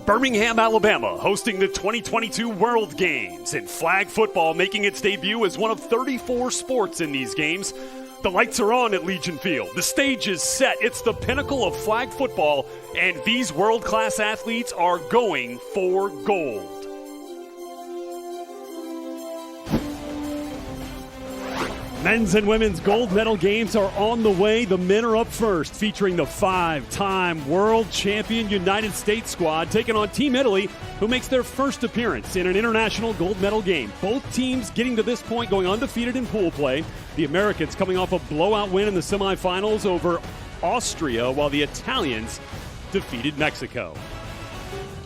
Birmingham, Alabama, hosting the 2022 World Games, and flag football making its debut as one of 34 sports in these games. The lights are on at Legion Field. The stage is set. It's the pinnacle of flag football, and these world-class athletes are going for gold. Men's and women's gold medal games are on the way. The men are up first, featuring the five-time world champion United States squad taking on Team Italy, who makes their first appearance in an international gold medal game. Both teams getting to this point going undefeated in pool play. The Americans coming off a blowout win in the semifinals over Austria, while the Italians defeated Mexico.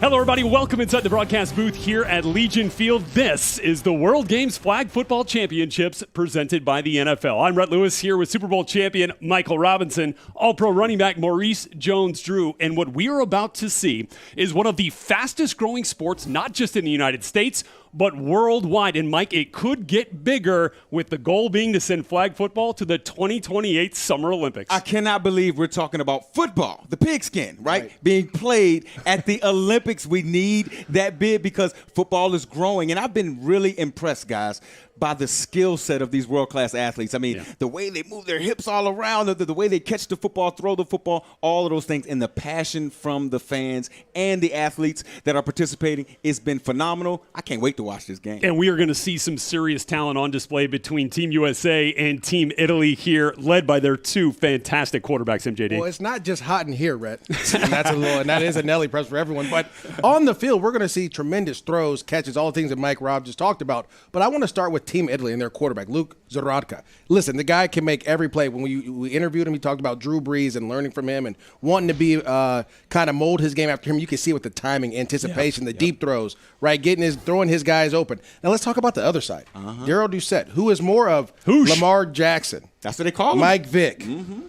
Hello, everybody. Welcome inside the broadcast booth here at Legion Field. This is the World Games Flag Football Championships presented by the NFL. I'm Rhett Lewis here with Super Bowl champion Michael Robinson, All-Pro running back Maurice Jones-Drew. And what we are about to see is one of the fastest growing sports, not just in the United States, but worldwide. And Mike, it could get bigger, with the goal being to send flag football to the 2028 Summer Olympics. I cannot believe we're talking about football, the pigskin, right? Being played at the Olympics. We need that big because football is growing. And I've been really impressed, guys, by the skill set of these world-class athletes. I mean, the way they move their hips all around, the way they catch the football, throw the football, all of those things, and the passion from the fans and the athletes that are participating has been phenomenal. I can't wait to watch this game. And we are going to see some serious talent on display between Team USA and Team Italy here, led by their two fantastic quarterbacks, MJD. Well, it's not just hot in here, Rhett. And that is a Nelly press for everyone. But on the field, we're going to see tremendous throws, catches, all the things that Mike Robb just talked about. But I want to start with Team Italy and their quarterback, Luke Zoradka. Listen, the guy can make every play. When we interviewed him, he talked about Drew Brees and learning from him and wanting to be kind of mold his game after him. You can see with the timing, anticipation, the deep throws, right? Throwing his guys open. Now let's talk about the other side. Darryl Doucette, who is more of Lamar Jackson. That's what they call him. Mike Vick,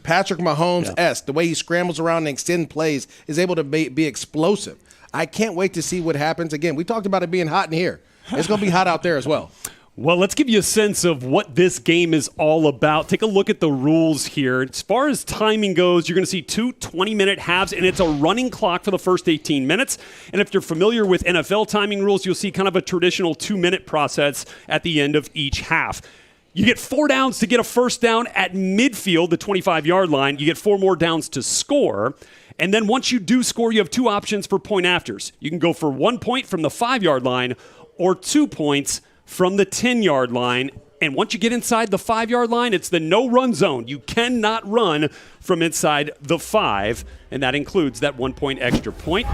Patrick Mahomes-esque. The way he scrambles around and extends plays, is able to be explosive. I can't wait to see what happens. Again, we talked about it being hot in here. It's going to be hot out there as well. Well, let's give you a sense of what this game is all about. Take a look at the rules here. As far as timing goes, you're going to see two 20-minute halves, and it's a running clock for the first 18 minutes. And if you're familiar with NFL timing rules, you'll see kind of a traditional 2-minute process at the end of each half. You get 4 downs to get a first down at midfield, the 25-yard line. You get 4 more downs to score. And then once you do score, you have 2 options for point afters. You can go for 1 point from the 5-yard line or 2 points from the 10-yard line. And once you get inside the 5-yard line, it's the no-run zone. You cannot run from inside the 5, and that includes that 1-point extra point.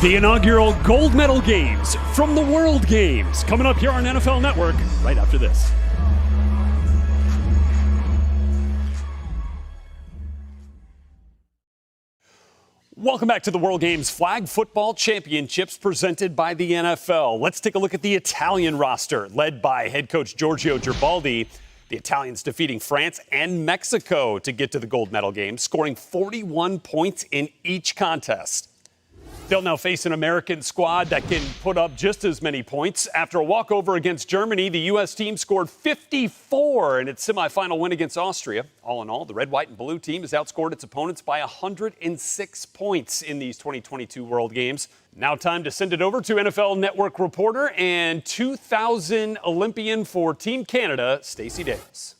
The inaugural gold medal games from the World Games coming up here on NFL Network right after this. Welcome back to the World Games Flag Football Championships presented by the NFL. Let's take a look at the Italian roster, led by head coach Giorgio Geribaldi. The Italians defeating France and Mexico to get to the gold medal game, scoring 41 points in each contest. They'll now face an American squad that can put up just as many points. After a walkover against Germany, the U.S. team scored 54 in its semifinal win against Austria. All in all, the red, white, and blue team has outscored its opponents by 106 points in these 2022 World Games. Now time to send it over to NFL Network reporter and 2000 Olympian for Team Canada, Stacey Davis.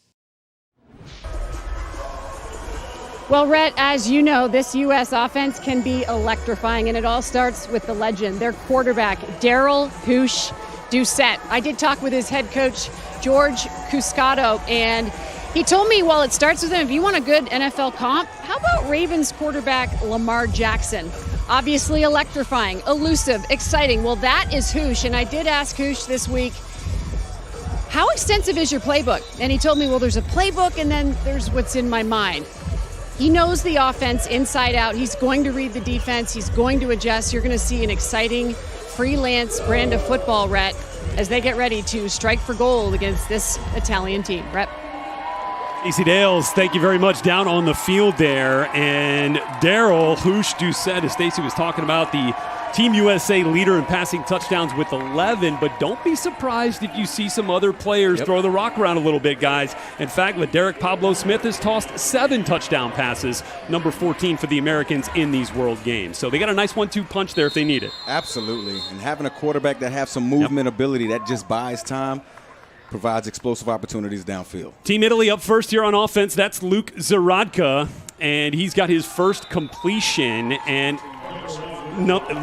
Well, Rhett, as you know, this U.S. offense can be electrifying, and it all starts with the legend, their quarterback, Darryl "Hoosh" Doucette. I did talk with his head coach, George Cuscato, and he told me, while it starts with him, if you want a good NFL comp, how about Ravens quarterback Lamar Jackson? Obviously electrifying, elusive, exciting. Well, that is Hoosh, and I did ask Hoosh this week, how extensive is your playbook? And he told me, well, there's a playbook, and then there's what's in my mind. He knows the offense inside out. He's going to read the defense. He's going to adjust. You're going to see an exciting freelance brand of football, Rhett, as they get ready to strike for gold against this Italian team. Rhett. Stacey Dales, thank you very much down on the field there. And Darryl "Hoosh" Doucette, as Stacey was talking about, the Team USA leader in passing touchdowns with 11, but don't be surprised if you see some other players throw the rock around a little bit, guys. In fact, Derek Pablo Smith has tossed 7 touchdown passes, number 14 for the Americans in these World Games. So they got a nice 1-2 punch there if they need it. Absolutely. And having a quarterback that has some movement ability that just buys time provides explosive opportunities downfield. Team Italy up first here on offense. That's Luke Zaradka, and he's got his first completion. And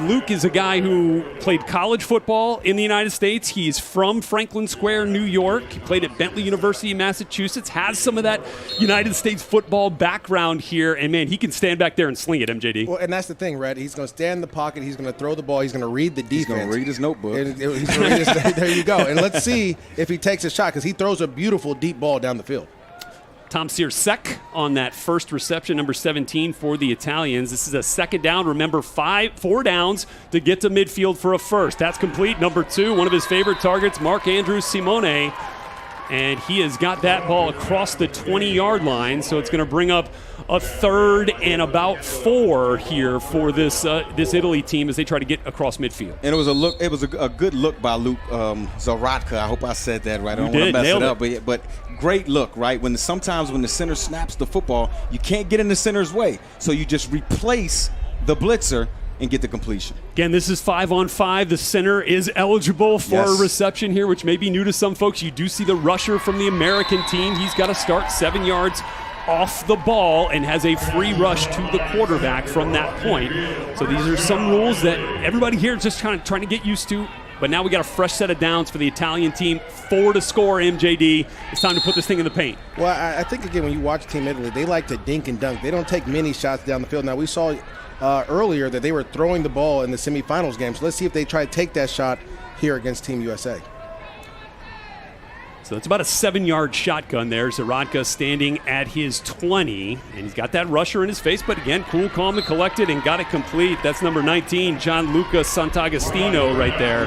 Luke is a guy who played college football in the United States. He's from Franklin Square, New York. He played at Bentley University in Massachusetts, has some of that United States football background here, and, man, he can stand back there and sling it, MJD. Well, and that's the thing, Red. He's going to stand in the pocket. He's going to throw the ball. He's going to read the defense. He's going to read his notebook. There you go. And let's see if he takes a shot, because he throws a beautiful deep ball down the field. Tom Searsek on that first reception, number 17 for the Italians. This is a second down. Remember, 4 downs to get to midfield for a first. That's complete. Number 2, one of his favorite targets, Mark Andrew Simone. And he has got that ball across the 20-yard line, so it's going to bring up a 3rd and about 4 here for this Italy team as they try to get across midfield. And it was a good look by Luke Zaradka. I hope I said that right. I don't want to mess it up, but great look, right? Sometimes when the center snaps the football, you can't get in the center's way, so you just replace the blitzer and get the completion. Again, this is 5-on-5. The center is eligible for a reception here, which may be new to some folks. You do see the rusher from the American team. He's got to start 7 yards off the ball and has a free rush to the quarterback from that point. So these are some rules that everybody here is just trying to get used to. But now we got a fresh set of downs for the Italian team. 4 to score, MJD. It's time to put this thing in the paint. Well, I think, again, when you watch Team Italy, they like to dink and dunk. They don't take many shots down the field. Now, we saw earlier that they were throwing the ball in the semifinals games. So let's see if they try to take that shot here against Team USA. So it's about a 7-yard shotgun there. Zaradka standing at his 20, and he's got that rusher in his face, but again, cool, calm, and collected, and got it complete. That's number 19, Gianluca Sant'Agostino right there.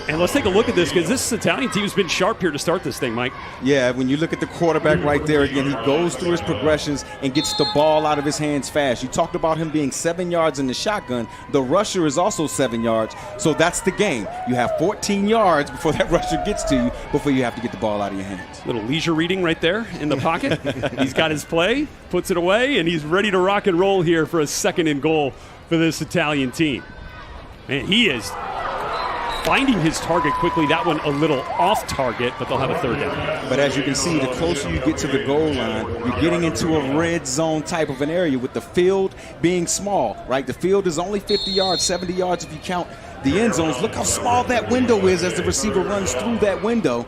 And let's take a look at this, because this Italian team has been sharp here to start this thing, Mike. Yeah, when you look at the quarterback right there, again, he goes through his progressions and gets the ball out of his hands fast. You talked about him being 7 yards in the shotgun. The rusher is also 7 yards, so that's the game. You have 14 yards before that rusher gets to you, before you have to get the ball out of your hands. Little leisure reading right there in the pocket. He's got his play, puts it away, and he's ready to rock and roll here for a 2nd and goal for this Italian team. Man, he is finding his target quickly. That one a little off target, but they'll have a 3rd down. But as you can see, the closer you get to the goal line, you're getting into a red zone type of an area with the field being small, right? The field is only 50 yards, 70 yards if you count the end zones. Look how small that window is as the receiver runs through that window.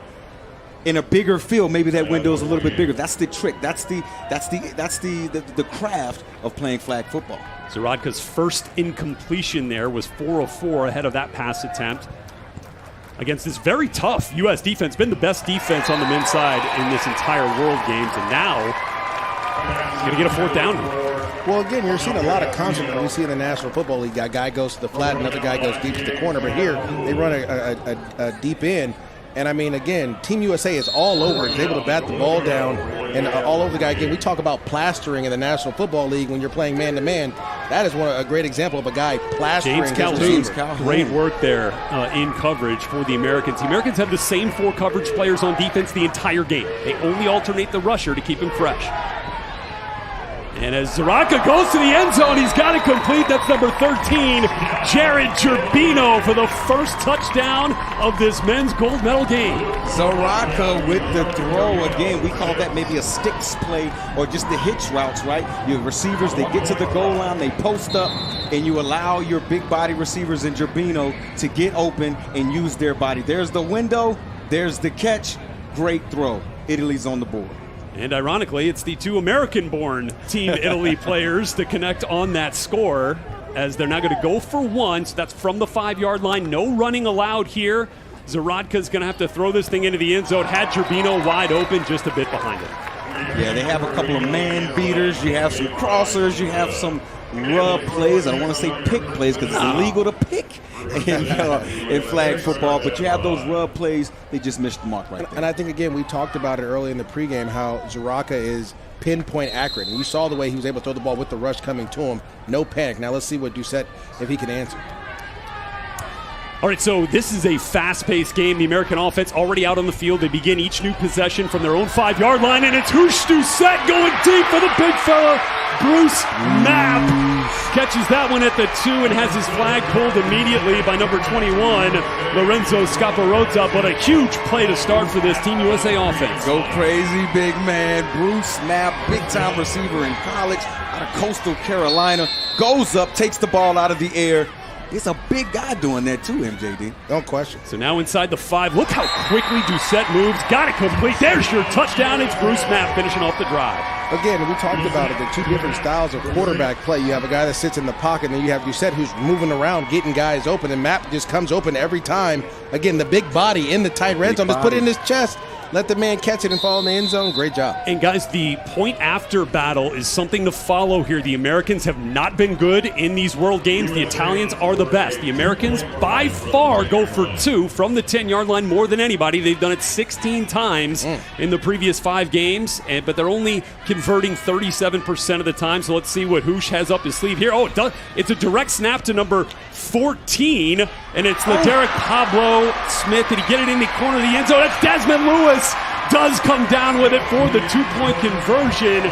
In a bigger field, maybe that window is a little bit bigger. That's the trick. That's the craft of playing flag football. Zaradka's first incompletion there was 4 of 4 ahead of that pass attempt against this very tough U.S. defense. Been the best defense on the men's side in this entire World Games, and now he's going to get a 4th down. Well, again, you're seeing a lot of concept when you see in the National Football League. A guy goes to the flat, another guy goes deep to the corner. But here, they run a deep end. And, I mean, again, Team USA is all over it. They're able to bat the ball down and all over the guy. Again, we talk about plastering in the National Football League when you're playing man-to-man. That is a great example of a guy plastering his receiver. Great work there in coverage for the Americans. The Americans have the same 4 coverage players on defense the entire game. They only alternate the rusher to keep him fresh. And as Zaradka goes to the end zone, he's got it complete. That's number 13, Jared Gerbino, for the first touchdown of this men's gold medal game. Zaradka with the throw. Again, we call that maybe a sticks play or just the hitch routes, right? Your receivers, they get to the goal line, they post up, and you allow your big body receivers and Gerbino to get open and use their body. There's the window, there's the catch. Great throw. Italy's on the board. And ironically, it's the 2 American-born Team Italy players to connect on that score, as they're now going to go for 1. So that's from the 5-yard line. No running allowed here. Zaradka's going to have to throw this thing into the end zone. Had Gerbino wide open, just a bit behind it. Yeah, they have a couple of man beaters. You have some crossers. You have some rub plays. I don't want to say pick plays because it's illegal to pick in flag football, but you have those rub plays, they just missed the mark right there. And I think, again, we talked about it early in the pregame, how Zaraka is pinpoint accurate. And you saw the way he was able to throw the ball with the rush coming to him. No panic. Now let's see what Doucette, if he can answer. All right, so this is a fast-paced game. The American offense already out on the field. They begin each new possession from their own 5-yard line, and it's Hoosh Doucette going deep for the big fella. Bruce Mapp catches that one at the 2 and has his flag pulled immediately by number 21, Lorenzo Scaparota. But a huge play to start for this Team USA offense. Go crazy, big man. Bruce Mapp, big-time receiver in college out of Coastal Carolina. Goes up, takes the ball out of the air. It's a big guy doing that too, MJD. No question. So now inside the 5. Look how quickly Doucette moves. Got it complete. There's your touchdown. It's Bruce Mapp finishing off the drive. Again, we talked about it, the two different styles of quarterback play. You have a guy that sits in the pocket, and then you have Doucette who's moving around, getting guys open, and Mapp just comes open every time. Again, the big body in the tight red zone. Just put it in his chest. Let the man catch it and fall in the end zone. Great job. And guys, the point after battle is something to follow here. The Americans have not been good in these world games. The Italians are the best. The Americans by far go for 2 from the 10-yard line more than anybody. They've done it 16 times in the previous 5 games, but they're only converting 37% of the time. So let's see what Hoosh has up his sleeve here. Oh, it's a direct snap to number 14, and it's LeDerek Pablo Smith. Did he get it in the corner of the end zone? That's Desmond Lewis. Does come down with it for the 2-point conversion.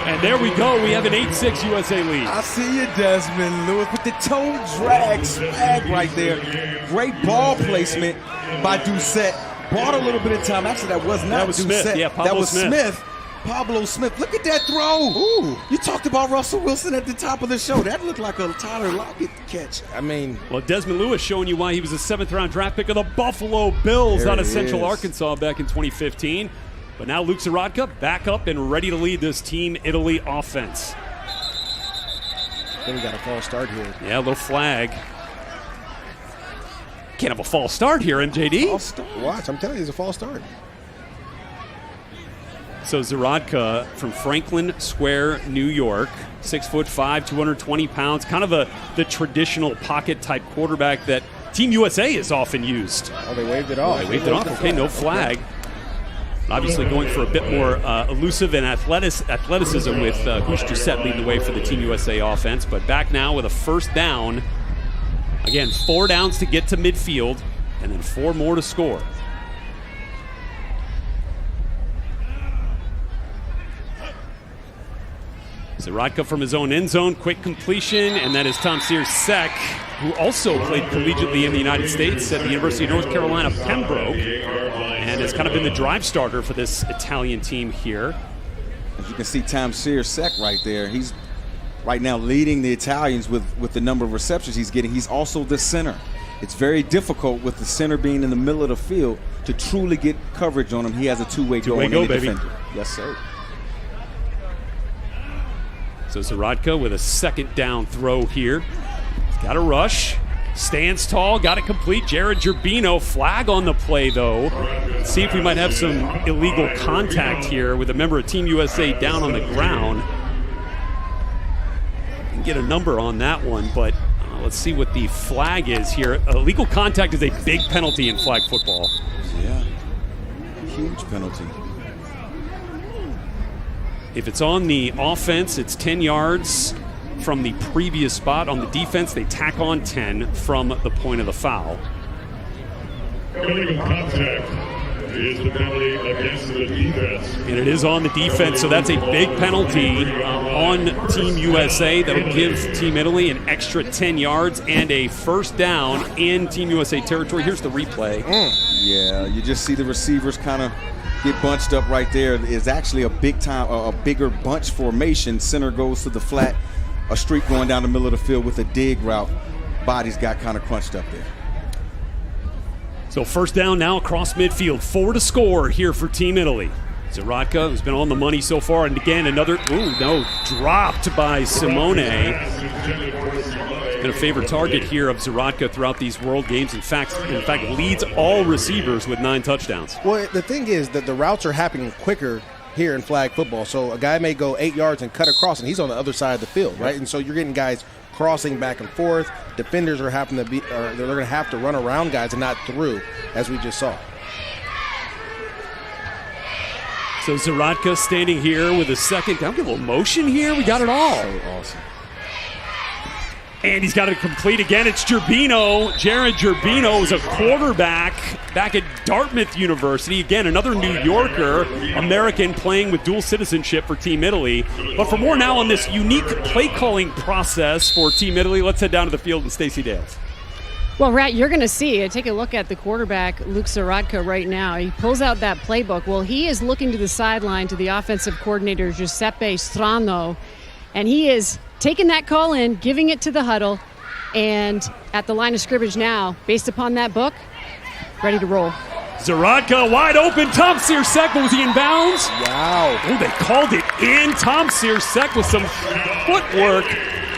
And there we go. We have an 8-6 USA lead. I see you, Desmond Lewis, with the toe drag swag right there. Great ball placement by Doucette. Bought a little bit of time. Actually, that was not Doucette. Smith. Yeah, that was Smith. Pablo Smith. Look at that throw. Ooh. You talked about Russell Wilson at the top of the show. That looked like a Tyler Lockett catch. I mean, well, Desmond Lewis showing you why he was a 7th-round draft pick of the Buffalo Bills out of Central Arkansas back in 2015. But now Luke Zaratka back up and ready to lead this Team Italy offense. then we got a false start here. Yeah, a little flag. Can't have a false start here, MJD. False start. Watch, I'm telling you, it's a false start. So Zaratka from Franklin Square, New York, 6'5", 220 pounds, kind of the traditional pocket-type quarterback that Team USA is often used. Oh, they waved it off. They waved it off. Okay, no flag. Obviously going for a bit more elusive and athleticism with Hoosh Doucette leading the way for the Team USA offense. But back now with a first down. Again, 4 downs to get to midfield, and then 4 more to score. Zaratka from his own end zone, quick completion, and that is Tom Sears-Sek, who also played collegiately in the United States at the University of North Carolina, Pembroke, and has kind of been the drive starter for this Italian team here. As you can see, Tom Sears-Sek right there. He's right now leading the Italians with the number of receptions he's getting. He's also the center. It's very difficult with the center being in the middle of the field to truly get coverage on him. He has a two-way go on any defender. Yes, sir. So Zaratka with a second down throw here. He's got a rush. Stands tall, got it complete. Jared Gerbino, flag on the play, though. Let's see if we might have some illegal contact here with a member of Team USA down on the ground. Can get a number on that one, but let's see what the flag is here. Illegal contact is a big penalty in flag football. Yeah, huge penalty. If it's on the offense, it's 10 yards from the previous spot. On the defense, they tack on 10 from the point of the foul. Illegal contact is the penalty against the defense. And it is on the defense, so that's a big penalty on Team USA. That'll give Team Italy an extra 10 yards and a first down in Team USA territory. Here's the replay. Yeah, you just see the receivers kind of get bunched up right there. It's actually a bigger bunch formation. Center goes to the flat, a streak going down the middle of the field with a dig route. Bodies got kind of crunched up there. So first down now across midfield. 4 to score here for Team Italy. Zaratka has been on the money so far, and again another dropped by Simone. Been a favorite target here of Zaratka throughout these World Games. In fact, leads all receivers with 9 touchdowns. Well, the thing is that the routes are happening quicker here in flag football. So a guy may go 8 yards and cut across, and he's on the other side of the field, right? And so you're getting guys crossing back and forth. Defenders are having to they're going to have to run around guys and not through, as we just saw. So Zaratka standing here with a second. I'll give a little motion here. We got it all. So awesome. And he's got it complete again. It's Gerbino. Jared Gerbino is a quarterback back at Dartmouth University. Again, another New Yorker, American playing with dual citizenship for Team Italy. But for more now on this unique play calling process for Team Italy, let's head down to the field in Stacey Dales. Well, Rat, you're going to see. Take a look at the quarterback, Luke Zaratka, right now. He pulls out that playbook. Well, he is looking to the sideline to the offensive coordinator, Giuseppe Strano, and he is taking that call in, giving it to the huddle, and at the line of scrimmage now, based upon that book, ready to roll. Zaratka wide open. Tom Searsek, but was he in bounds? Wow. Oh, they called it in. Tom Searsek with some footwork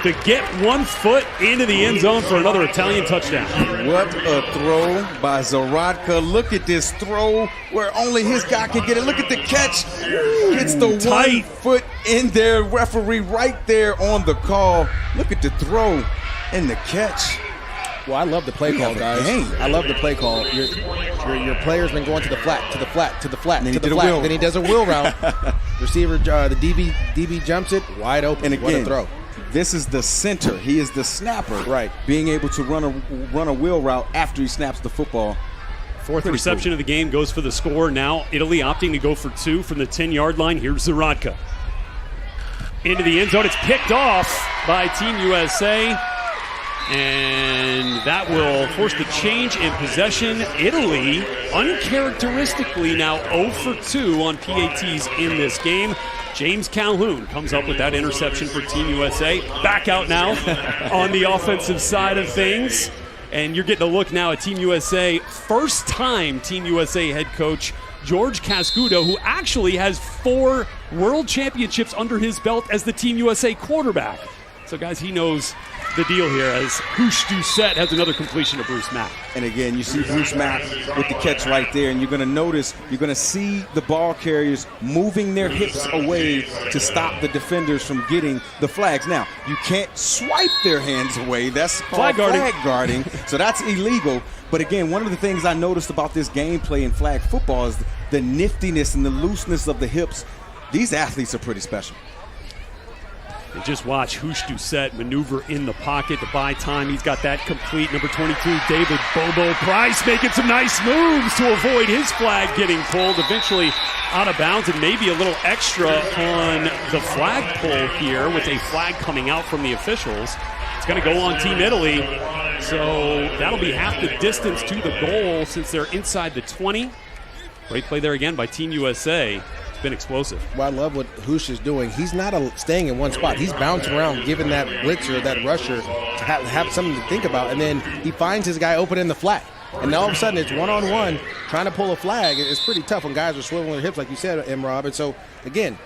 to get 1 foot into the end zone for another Italian touchdown. What a throw by Zaratka. Look at this throw where only his guy can get it. Look at the catch. Gets the tight 1 foot in there. Referee right there on the call. Look at the throw and the catch. Well, I love the play call, guys. I love the play call. Your player's been going to the flat, to the flat, to the flat, to the flat. Then he does a wheel route. Receiver, the DB jumps it, wide open. And again, what a throw. This is the center. He is the snapper. Right. Being able to run a wheel route after he snaps the football. Fourth reception of the game goes for the score. Now Italy opting to go for 2 from the 10-yard line. Here's Zaratka. Into the end zone. It's picked off by Team USA. And that will force the change in possession. Italy, uncharacteristically now 0 for 2 on PATs in this game. James Calhoun comes up with that interception for Team USA. Back out now on the offensive side of things. And you're getting a look now at Team USA. First time Team USA head coach George Cascudo, who actually has 4 world championships under his belt as the Team USA quarterback. So, guys, he knows the deal here as Hoosh Doucette has another completion to Bruce Mack. And again, you see Bruce Mack with the catch right there, and you're going to see the ball carriers moving their hips away to stop the defenders from getting the flags. Now, you can't swipe their hands away. That's called flag guarding, so that's illegal. But again, one of the things I noticed about this gameplay in flag football is the niftiness and the looseness of the hips. These athletes are pretty special. And just watch Hoosh Doucette maneuver in the pocket to buy time. He's got that complete. Number 22, David Bobo Price making some nice moves to avoid his flag getting pulled. Eventually out of bounds, and maybe a little extra on the flagpole here with a flag coming out from the officials. It's going to go on Team Italy. So that'll be half the distance to the goal since they're inside the 20. Great play there again by Team USA. Been explosive. Well, I love what Hoosh is doing. He's not staying in one spot. He's bouncing around, giving that blitzer, that rusher, to have something to think about. And then he finds his guy open in the flat. And all of a sudden, it's one-on-one. Trying to pull a flag is pretty tough when guys are swiveling their hips, like you said, M-Rob. And so, again,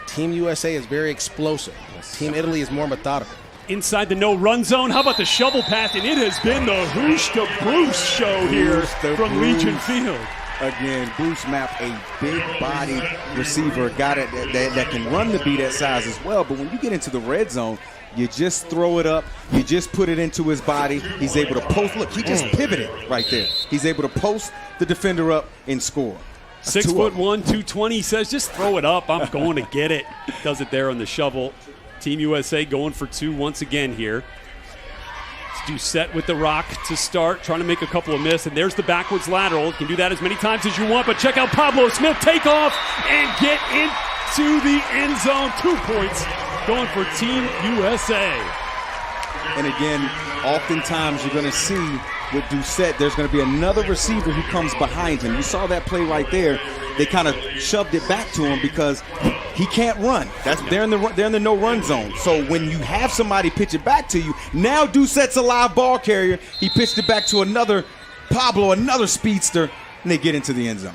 Team USA is very explosive. Team Italy is more methodical. Inside the no-run zone. How about the shovel pass? And it has been the Hoosh to Bruce show here from Legion Field. Again, Bruce Mapp, a big-bodied receiver, a guy that can run the beat at size as well. But when you get into the red zone, you just throw it up. You just put it into his body. He's able to post. Look, he just pivoted right there. He's able to post the defender up and score. 6'1", 220. He says, just throw it up. I'm going to get it. Does it there on the shovel. Team USA going for 2 once again here. Doucette with the rock to start, trying to make a couple of misses, and there's the backwards lateral. You can do that as many times as you want, but check out Pablo Smith take off and get into the end zone. 2 points going for Team USA. And again, oftentimes you're going to see with Doucette, there's going to be another receiver who comes behind him. You saw that play right there. They kind of shoved it back to him because he can't run. They're in the no-run zone. So when you have somebody pitch it back to you, now Doucette's a live ball carrier. He pitched it back to another Pablo, another speedster, and they get into the end zone.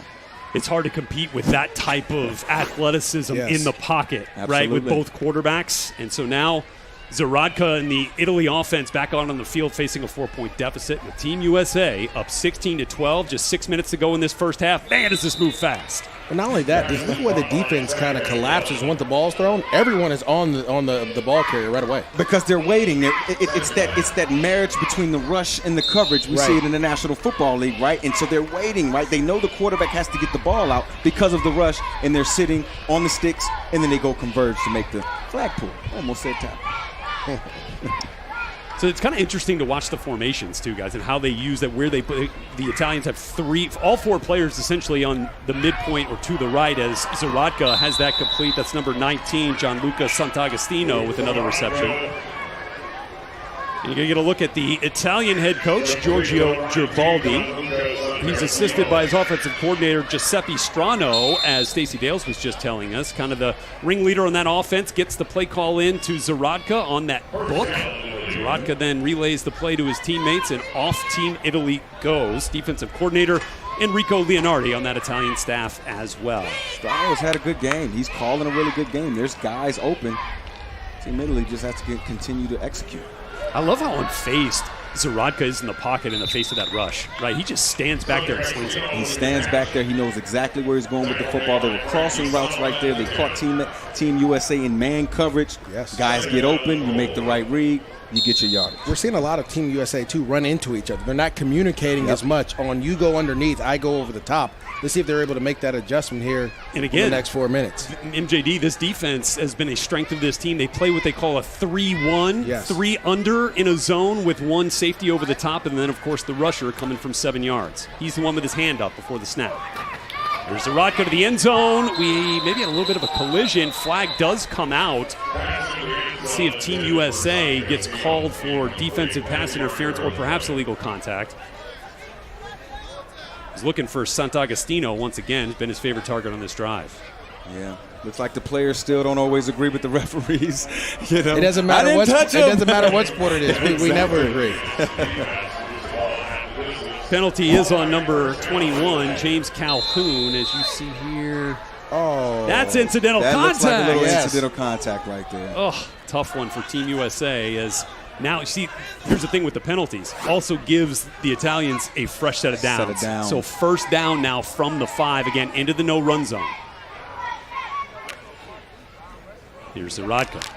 It's hard to compete with that type of athleticism in the pocket, right, with both quarterbacks. And so now Zaratka and the Italy offense back on the field facing a 4-point deficit. And Team USA up 16-12, just 6 minutes to go in this first half. Man, does this move fast. But not only that, just look at where the defense kind of collapses once the ball's thrown. Everyone is on the ball carrier right away. Because they're waiting. It's that marriage between the rush and the coverage. We see it in the National Football League, right? And so they're waiting, right? They know the quarterback has to get the ball out because of the rush, and they're sitting on the sticks, and then they go converge to make the flag pull. Almost said tackle. So it's kind of interesting to watch the formations too, guys, and how they use that. Where they put the Italians have all 4 players essentially on the midpoint or to the right, as Zaradka has that complete. That's number 19, Gianluca Sant'Agostino, with another reception. And you're going to get a look at the Italian head coach, Giorgio Geribaldi. He's assisted by his offensive coordinator, Giuseppe Strano, as Stacey Dales was just telling us. Kind of the ringleader on that offense, gets the play call in to Zaradka on that book. Zaradka then relays the play to his teammates, and off Team Italy goes. Defensive coordinator Enrico Leonardi on that Italian staff as well. Strano's had a good game. He's calling a really good game. There's guys open. Team Italy just has to continue to execute. I love how unfazed Zaradka is in the pocket in the face of that rush, right? He just stands back there and slings it. He stands back there. He knows exactly where he's going with the football. They were crossing routes right there. They caught Team USA in man coverage. Yes. Guys get open. You make the right read. You get your yardage. We're seeing a lot of Team USA, too, run into each other. They're not communicating as much on you go underneath, I go over the top. Let's see if they're able to make that adjustment here in the next 4 minutes. MJD, this defense has been a strength of this team. They play what they call a 3-1, 3 under in a zone with 1 safety over the top, and then, of course, the rusher coming from 7 yards. He's the one with his hand up before the snap. There's Zaradka to the end zone. We maybe had a little bit of a collision. Flag does come out. Let's see if Team USA gets called for defensive pass interference or perhaps illegal contact. He's looking for Sant'Agostino once again. Has been his favorite target on this drive. Yeah. Looks like the players still don't always agree with the referees. You know? It doesn't matter what sport it is. We never agree. Penalty is on number 21, James Calhoun, as you see here. Oh, that's incidental that contact. Looks like a little incidental contact right there. Oh, tough one for Team USA. As now, see, here's the thing with the penalties. Also gives the Italians a fresh set of downs. So first down now from the 5, again, into the no-run zone. Here's Zaradka.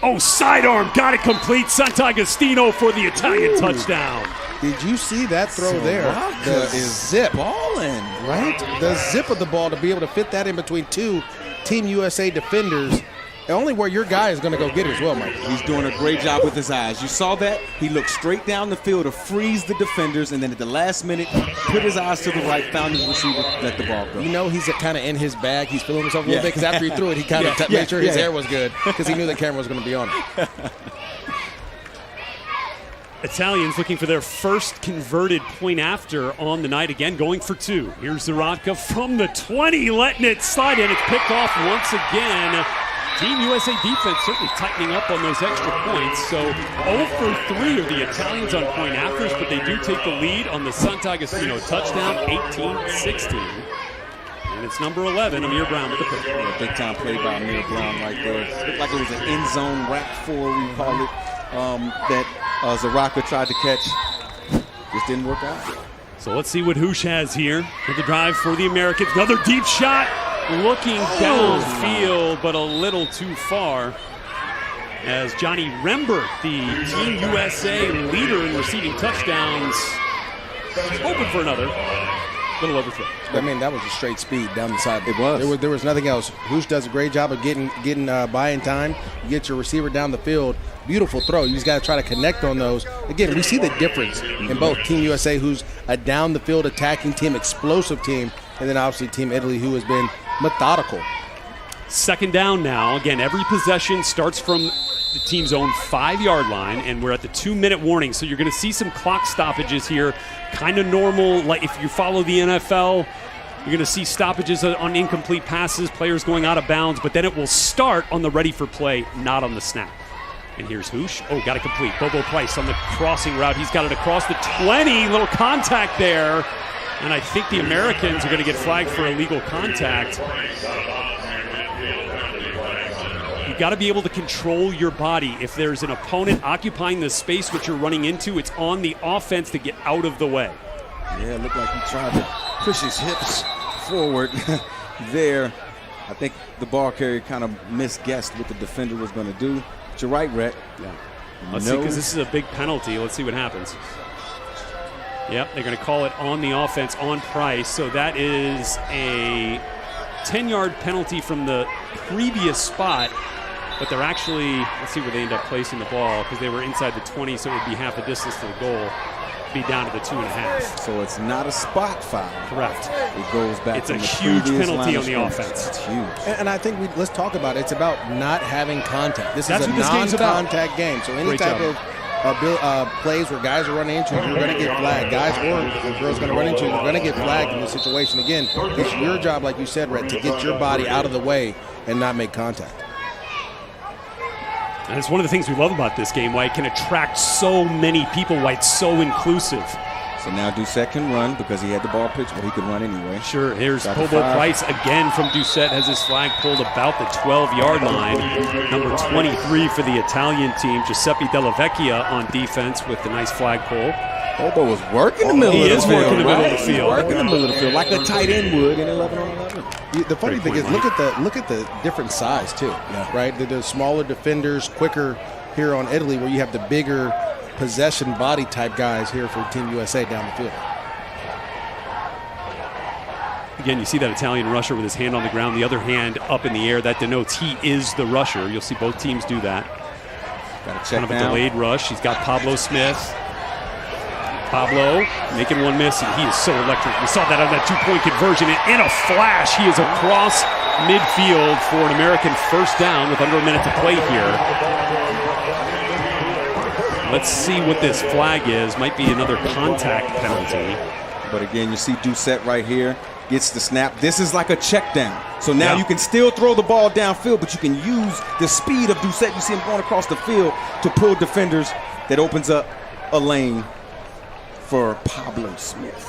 Oh, sidearm, got it complete. Sant'Agostino for the Italian touchdown. Did you see that throw there? The zip. Balling. Right? The zip of the ball to be able to fit that in between 2 Team USA defenders. Only where your guy is going to go get it as well, Mike. He's doing a great job with his eyes. You saw that? He looked straight down the field to freeze the defenders, and then at the last minute, put his eyes to the right, found his receiver, let the ball go. You know he's kind of in his bag. He's feeling himself a little bit because after he threw it, he kind of made sure his hair was good because he knew the camera was going to be on it. Italians looking for their first converted point after on the night, again going for 2. Here's Zaradka from the 20, letting it slide in. It's picked off once again. Team USA defense certainly tightening up on those extra points. So 0 for 3 are the Italians on point afters, but they do take the lead on the Sant'Agostino touchdown, 18-16. And it's number 11, Amir Brown with the pick. Yeah, big time play by Amir Brown right there. Looked like it was an end zone wrap 4, we call it, that Zaradka tried to catch. Just didn't work out. So let's see what Hoosh has here for the drive for the Americans. Another deep shot. Looking downfield, but a little too far. As Johnny Rembert, the Team USA leader in receiving touchdowns, hoping for another. Little overthrow. I mean, that was a straight speed down the side. It was. There was nothing else. Hoosh does a great job of getting by in time. You get your receiver down the field. Beautiful throw. You just got to try to connect on those. Again, we see the difference in both Team USA, who's a down-the-field attacking team, explosive team, and then obviously Team Italy, who has been methodical. Second down now. Again, every possession starts from the team's own 5-yard line, and we're at the 2-minute warning. So you're going to see some clock stoppages here. Kind of normal. Like if you follow the NFL, you're going to see stoppages on incomplete passes, players going out of bounds, but then it will start on the ready for play, not on the snap. And here's Hoosh. Oh, got it complete. Bobo Price on the crossing route. He's got it across the 20. Little contact there. And I think the Americans are going to get flagged for illegal contact. You've got to be able to control your body. If there's an opponent occupying the space which you're running into, it's on the offense to get out of the way. Yeah, it looked like he tried to push his hips forward there. I think the ball carrier kind of misguessed what the defender was going to do. But you're right, Rhett. Yeah. Let's see, because this is a big penalty. Let's see what happens. Yep, they're going to call it on the offense on Price. So that is a 10-yard penalty from the previous spot. But they're actually, let's see where they end up placing the ball, because they were inside the 20, so it would be half the distance to the goal. Be down to the 2.5. So it's not a spot foul. Correct. It goes back. It's a huge penalty on the offense. It's huge. And I think let's talk about it. It's about not having contact. This That's is a what this game's about. non-contact game. So any Great type job. of plays where guys are running into you, you're going to get flagged. Guys or girls going to run into you, you're going to get flagged in this situation. Again, it's your job, like you said, Rhett, to get your body out of the way and not make contact. And it's one of the things we love about this game, why it can attract so many people, why it's so inclusive. So now Doucette can run because he had the ball pitched, but he could run anyway. Sure, here's Got the Kobo five. Price again from Doucette, has his flag pulled about the 12-yard line. Number 23 for the Italian team, Giuseppe Della Vecchia on defense with the nice flag pull. Kobo was working the middle He of the is field. working the middle of the right? field. Working the middle of the field like a tight end would in 11-on-11. The funny Great thing is, point, look at the different size too. Yeah. Right, the smaller defenders, quicker here on Italy, where you have the bigger possession body type guys here for Team USA down the field. Again, you see that Italian rusher with his hand on the ground, the other hand up in the air. That denotes he is the rusher. You'll see both teams do that. Got to check Kind of a down. delayed rush. He's got Pablo Smith. Pablo making one miss, and he is so electric. We saw that on that two-point conversion. And in a flash, he is across midfield for an American first down with under a minute to play here. Let's see what this flag is. Might be another contact penalty. But again, you see Doucette right here. Gets the snap. This is like a check down. So now Yeah. you can still throw the ball downfield, but you can use the speed of Doucette. You see him going across the field to pull defenders. That opens up a lane for Pablo Smith.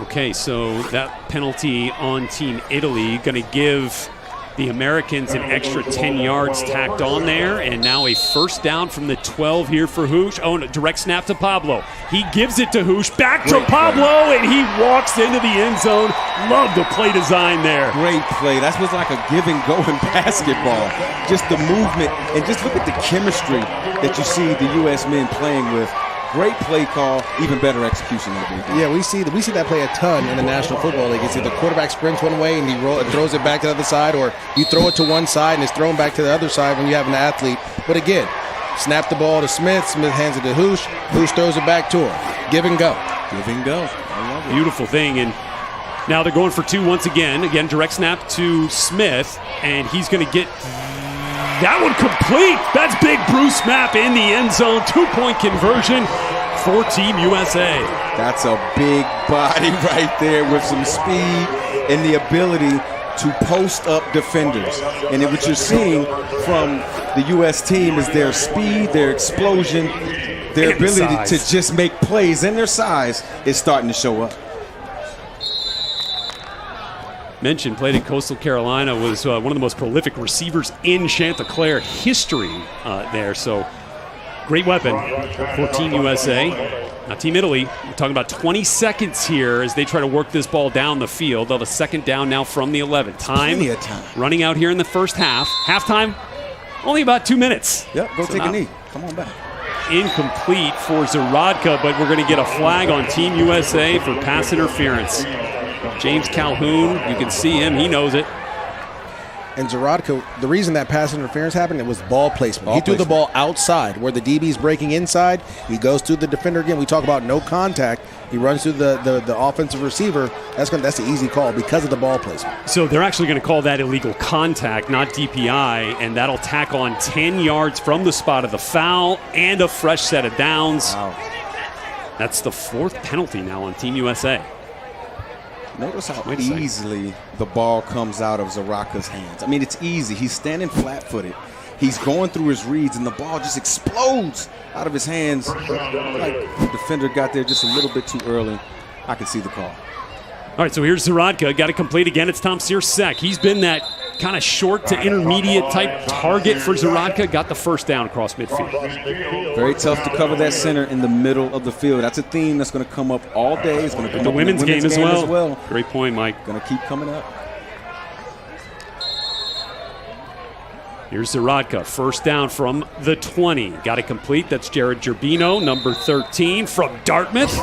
Okay, so that penalty on Team Italy going to give the Americans an extra 10 yards tacked on there, and now a first down from the 12 here for Hoosh. Oh, and a direct snap to Pablo. He gives it to Hoosh, back to Great Pablo, play. and he walks into the end zone. Love the play design there. Great play. That was like a give and go in basketball. Just the movement, and just look at the chemistry that you see the U.S. men playing with. Great play call, even better execution. Yeah, we see that play a ton in the National Football League. It's either the quarterback sprints one way and he throws it back to the other side, or you throw it to one side and it's thrown back to the other side when you have an athlete. But again, snap the ball to Smith. Smith hands it to Hoosh. Hoosh throws it back to him. Give and go. Give and go. I love it. Beautiful thing. And now they're going for two once again. Again, direct snap to Smith, and he's going to get that one complete. That's big Bruce Mapp in the end zone. 2-point conversion for Team USA. That's a big body right there with some speed and the ability to post up defenders. And then what you're seeing from the U.S. team is their speed, their explosion, their And the ability size. to just make plays, and their size is starting to show up. Mentioned, played at Coastal Carolina, was one of the most prolific receivers in Chanticleer history there. So great weapon for Team USA. Now Team Italy, we're talking about 20 seconds here as they try to work this ball down the field. They'll have a second down now from the 11. Plenty of time. Running out here in the first half. Halftime, only about 2 minutes. Yep, go So take a not knee. Come on back. Incomplete for Zarodka, but we're going to get a flag on Team USA for pass interference. James Calhoun, you can see him, he knows it. And Zarodka, the reason that pass interference happened, it was ball placement. He threw the ball outside where the DB's breaking inside. He goes through the defender again. We talk about no contact. He runs through the offensive receiver. That's the easy call because of the ball placement. So they're actually going to call that illegal contact, not DPI, and that'll tack on 10 yards from the spot of the foul and a fresh set of downs. Wow. That's the fourth penalty now on Team USA. Notice how Wait a second. easily the ball comes out of Zarodka's hands. I mean, it's easy. He's standing flat-footed. He's going through his reads, and the ball just explodes out of his hands. Like the defender got there just a little bit too early. I can see the call. All right, so here's Zarodka. Got to complete again. It's Tom Searsek. He's been that kind of short to intermediate type target for Zarodka. Got the first down across midfield. Very tough to cover that center in the middle of the field. That's a theme that's going to come up all day. It's going to come The up women's in the game as well. Great point, Mike. Going to keep coming up. Here's Zarodka, first down from the 20. Got it complete. That's Jared Gerbino, number 13 from Dartmouth.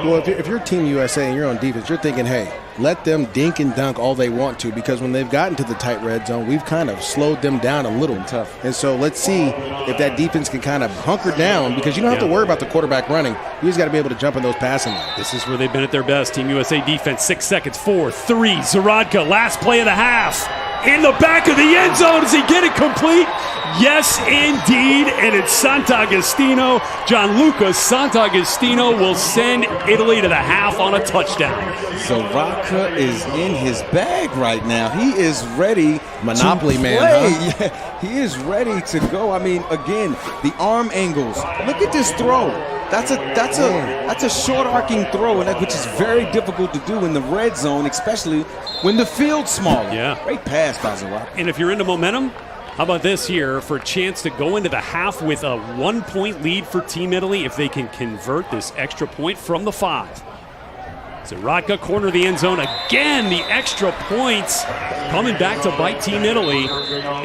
Well, if you're Team USA and you're on defense, you're thinking, hey, let them dink and dunk all they want to, because when they've gotten to the tight red zone, we've kind of slowed them down a little. Tough. And so let's see if that defense can kind of hunker down, because you don't have to worry about the quarterback running. You just got to be able to jump in those passing lanes. This is where they've been at their best. Team USA defense, 6 seconds, 4, 3. Zarodka, last play of the half. In the back of the end zone. Does he get it complete? Yes, indeed. And it's Sant'Agostino. Gianluca Sant'Agostino will send Italy to the half on a touchdown. Zarodka is in his bag right now. He is ready. Monopoly to man, play. huh? Yeah, he is ready to go. I mean, again, the arm angles. Look at this throw. That's a short arcing throw, and which is very difficult to do in the red zone, especially when the field's small. Yeah. Great pass by Zarodka. And if you're into momentum, how about this here for a chance to go into the half with a 1-point lead for Team Italy if they can convert this extra point from the 5. Zarodka, corner of the end zone again. The extra points coming back to bite Team Italy.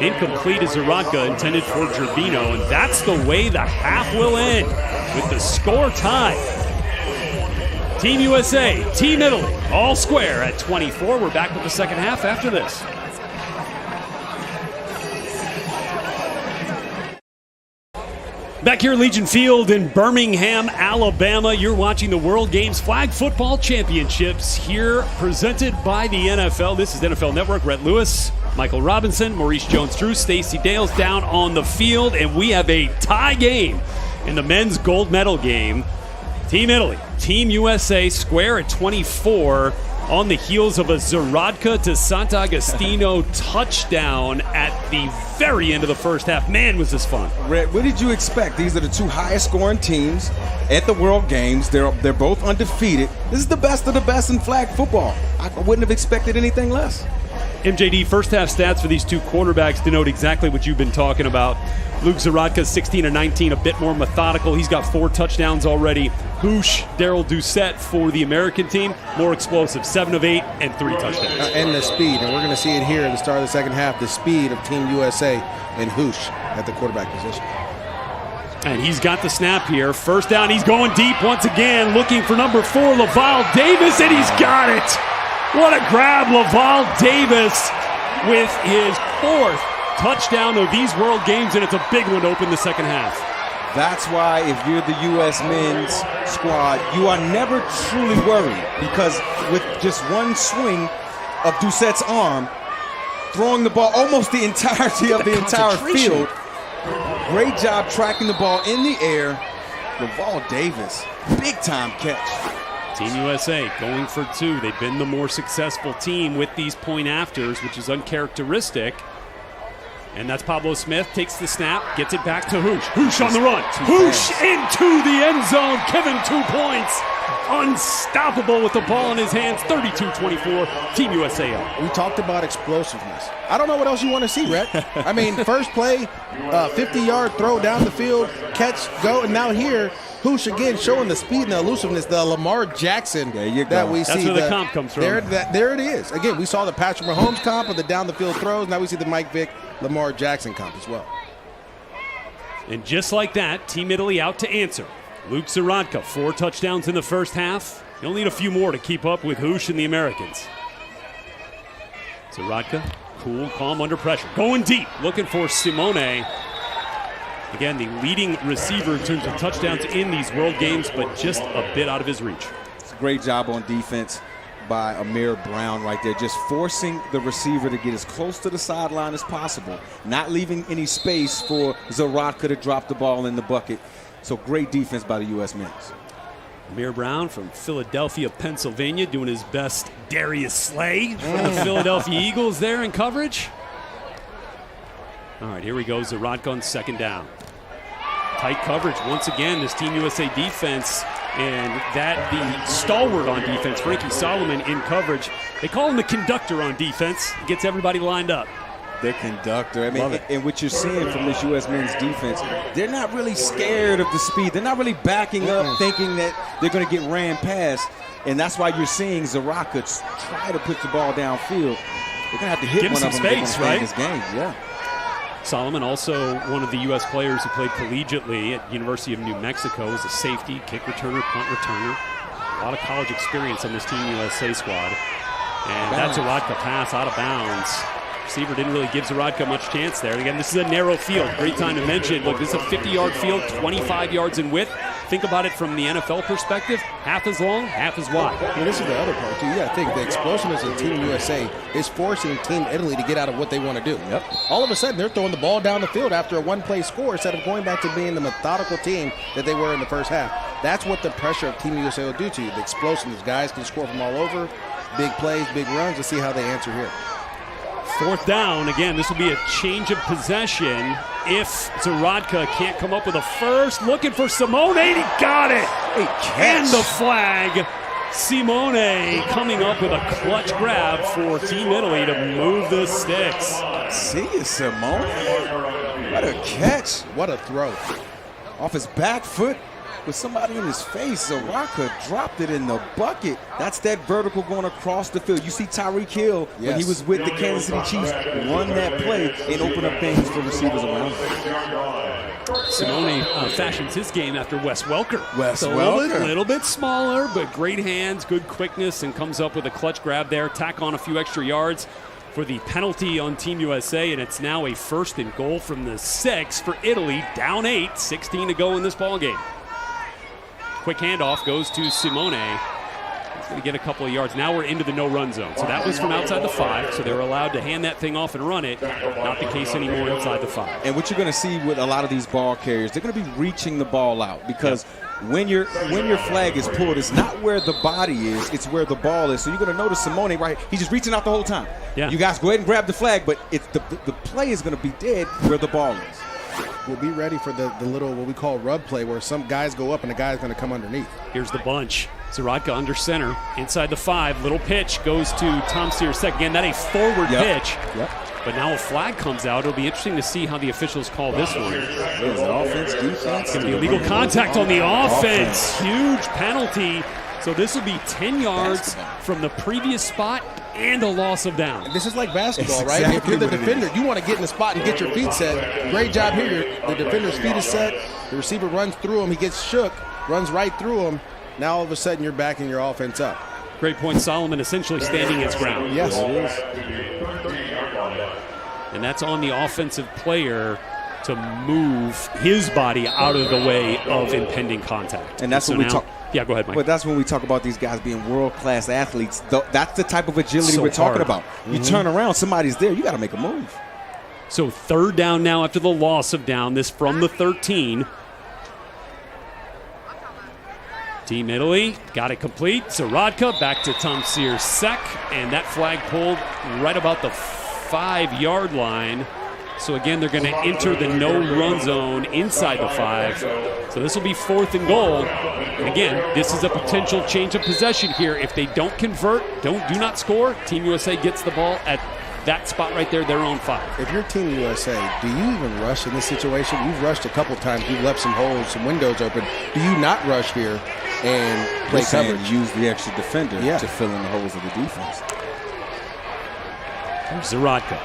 Incomplete is Zarodka, intended for Gerbino, and that's the way the half will end with the score tied. Team USA, Team Italy, all square at 24. We're back with the second half after this. Back here at Legion Field in Birmingham, Alabama, you're watching the World Games Flag Football Championships here presented by the NFL. This is NFL Network. Rhett Lewis, Michael Robinson, Maurice Jones-Drew, Stacey Dales down on the field, and we have a tie game in the men's gold medal game. Team Italy, Team USA square at 24 on the heels of a Zarodka to Sant'Agostino touchdown at the very end of the first half. Man, was this fun. Red, what did you expect? These are the two highest scoring teams at the World Games. They're both undefeated. This is the best of the best in flag football. I wouldn't have expected anything less. MJD, first half stats for these two quarterbacks denote exactly what you've been talking about. Luke Zarodka, 16 of 19, a bit more methodical. He's got 4 touchdowns already. Hoosh, Daryl Doucette for the American team, more explosive, 7 of 8 and 3 touchdowns. And the speed, and we're going to see it here at the start of the second half, the speed of Team USA and Hoosh at the quarterback position. And he's got the snap here. First down, he's going deep once again, looking for number 4, Laval Davis, and he's got it. What a grab, Laval Davis with his 4th touchdown of these World Games, and it's a big one to open the second half. That's why if you're the U.S. men's squad, you are never truly worried, because with just one swing of Doucette's arm, throwing the ball almost the entirety of the entire field, great job tracking the ball in the air. Laval Davis, big time catch. Team USA going for 2. They've been the more successful team with these point afters, which is uncharacteristic. And that's Pablo Smith, takes the snap, gets it back to Hoosh. Hoosh on the run. Hoosh into the end zone. Kevin, 2 points. Unstoppable with the ball in his hands. 32-24. Team USA up. We talked about explosiveness. I don't know what else you want to see, Rhett. I mean, first play, 50-yard throw down the field, catch, go, and now here, Hoosh again showing the speed and the elusiveness, the Lamar Jackson that we see. That's where the comp comes from. There it is. Again, we saw the Patrick Mahomes comp of the down-the-field throws. Now we see the Mike Vick, Lamar Jackson comp as well. And just like that, Team Italy out to answer. Luke Zarodka, 4 touchdowns in the first half. He'll need a few more to keep up with Hoosh and the Americans. Zarodka, cool, calm under pressure. Going deep, looking for Simone. Again, the leading receiver in terms of touchdowns in these World Games, but just a bit out of his reach. It's a great job on defense by Amir Brown right there, just forcing the receiver to get as close to the sideline as possible, not leaving any space for Zarodka to drop the ball in the bucket. So great defense by the U.S. men's. Amir Brown from Philadelphia, Pennsylvania, doing his best Darius Slay from the Philadelphia Eagles there in coverage. All right, here we go. Zarodka on second down. Tight coverage once again. This Team USA defense And that the stalwart on defense, Frankie Solomon in coverage. They call him the conductor on defense. He gets everybody lined up. The conductor. I mean, and what you're seeing from this U.S. men's defense, they're not really scared of the speed. They're not really backing up thinking that they're going to get ran past. And that's why you're seeing Zaraka try to put the ball downfield. They're going to have to hit Give one him of some them space, to win right? this game. Yeah. Solomon, also one of the U.S. players who played collegiately at University of New Mexico as a safety, kick returner, punt returner. A lot of college experience on this Team USA squad. And that's a Zaradka pass out of bounds. Receiver didn't really give Zaradka much chance there. Again, this is a narrow field. Great time to mention. Look, this is a 50-yard field, 25 yards in width. Think about it from the NFL perspective. Half as long, half as wide. Well, this is the other part, too. You got to think the explosiveness of Team USA is forcing Team Italy to get out of what they want to do. Yep. All of a sudden, they're throwing the ball down the field after a one-play score instead of going back to being the methodical team that they were in the first half. That's what the pressure of Team USA will do to you. The explosiveness. Guys can score from all over. Big plays, big runs. Let's see how they answer here. Fourth down. Again, this will be a change of possession if Zaradka can't come up with a first. Looking for Simone. He got it. And the flag. Simone coming up with a clutch grab for Team Italy to move the sticks. See you, Simone. What a catch. What a throw. Off his back foot with somebody in his face. Zaraka dropped it in the bucket. That's that vertical going across the field. You see Tyreek Hill, when he was with the Kansas City Chiefs, run that play and open up things for receivers around him. Simone fashions his game after Wes Welker. Welker. A little bit smaller, but great hands, good quickness, and comes up with a clutch grab there. Tack on a few extra yards for the penalty on Team USA, and it's now a 1st and goal from the 6 for Italy. Down 8, 16 to go in this ball game. Quick handoff goes to Simone. He's going to get a couple of yards. Now we're into the no-run zone. So that was from outside the 5, so they were allowed to hand that thing off and run it. Not the case anymore inside the 5. And what you're going to see with a lot of these ball carriers, they're going to be reaching the ball out because when your flag is pulled, it's not where the body is, it's where the ball is. So you're going to notice Simone, right? He's just reaching out the whole time. Yeah. You guys go ahead and grab the flag, but it's the play is going to be dead where the ball is. We'll be ready for the little, what we call rub play, where some guys go up and the guy's going to come underneath. Here's the bunch. Zaradka under center, inside the 5. Little pitch goes to Tom Searsek. Again, that a forward pitch. Yep. But now a flag comes out. It'll be interesting to see how the officials call this one. There's an offense, defense. It's going to be illegal contact on the offense. Huge penalty. So this will be 10 yards from the previous spot and a loss of down. This is like basketball, It's right? exactly If you're the what it defender, you want to get in the spot and get your feet set. Great job here. The defender's feet is set. The receiver runs through him. He gets shook, runs right through him. Now all of a sudden you're backing your offense up. Great point. Solomon essentially standing his ground. Yes. And that's on the offensive player to move his body out of the way of impending contact. And that's what we talk. Yeah, go ahead, Mike. But that's when we talk about these guys being world-class athletes. That's the type of agility So we're talking hard. about. You turn around, somebody's there. You got to make a move. So 3rd down now after the loss of down. This from the 13. Team Italy got it complete. Zaradka back to Tom Searsek. And that flag pulled right about the 5-yard line. So again, they're going to enter the no-run zone inside the 5. So this will be 4th and goal. And again, this is a potential change of possession here. If they don't convert, do not score, Team USA gets the ball at that spot right there, their own 5. If you're Team USA, do you even rush in this situation? You've rushed a couple times. You've left some holes, some windows open. Do you not rush here and play coverage? Use the extra defender to fill in the holes of the defense. Zaradka.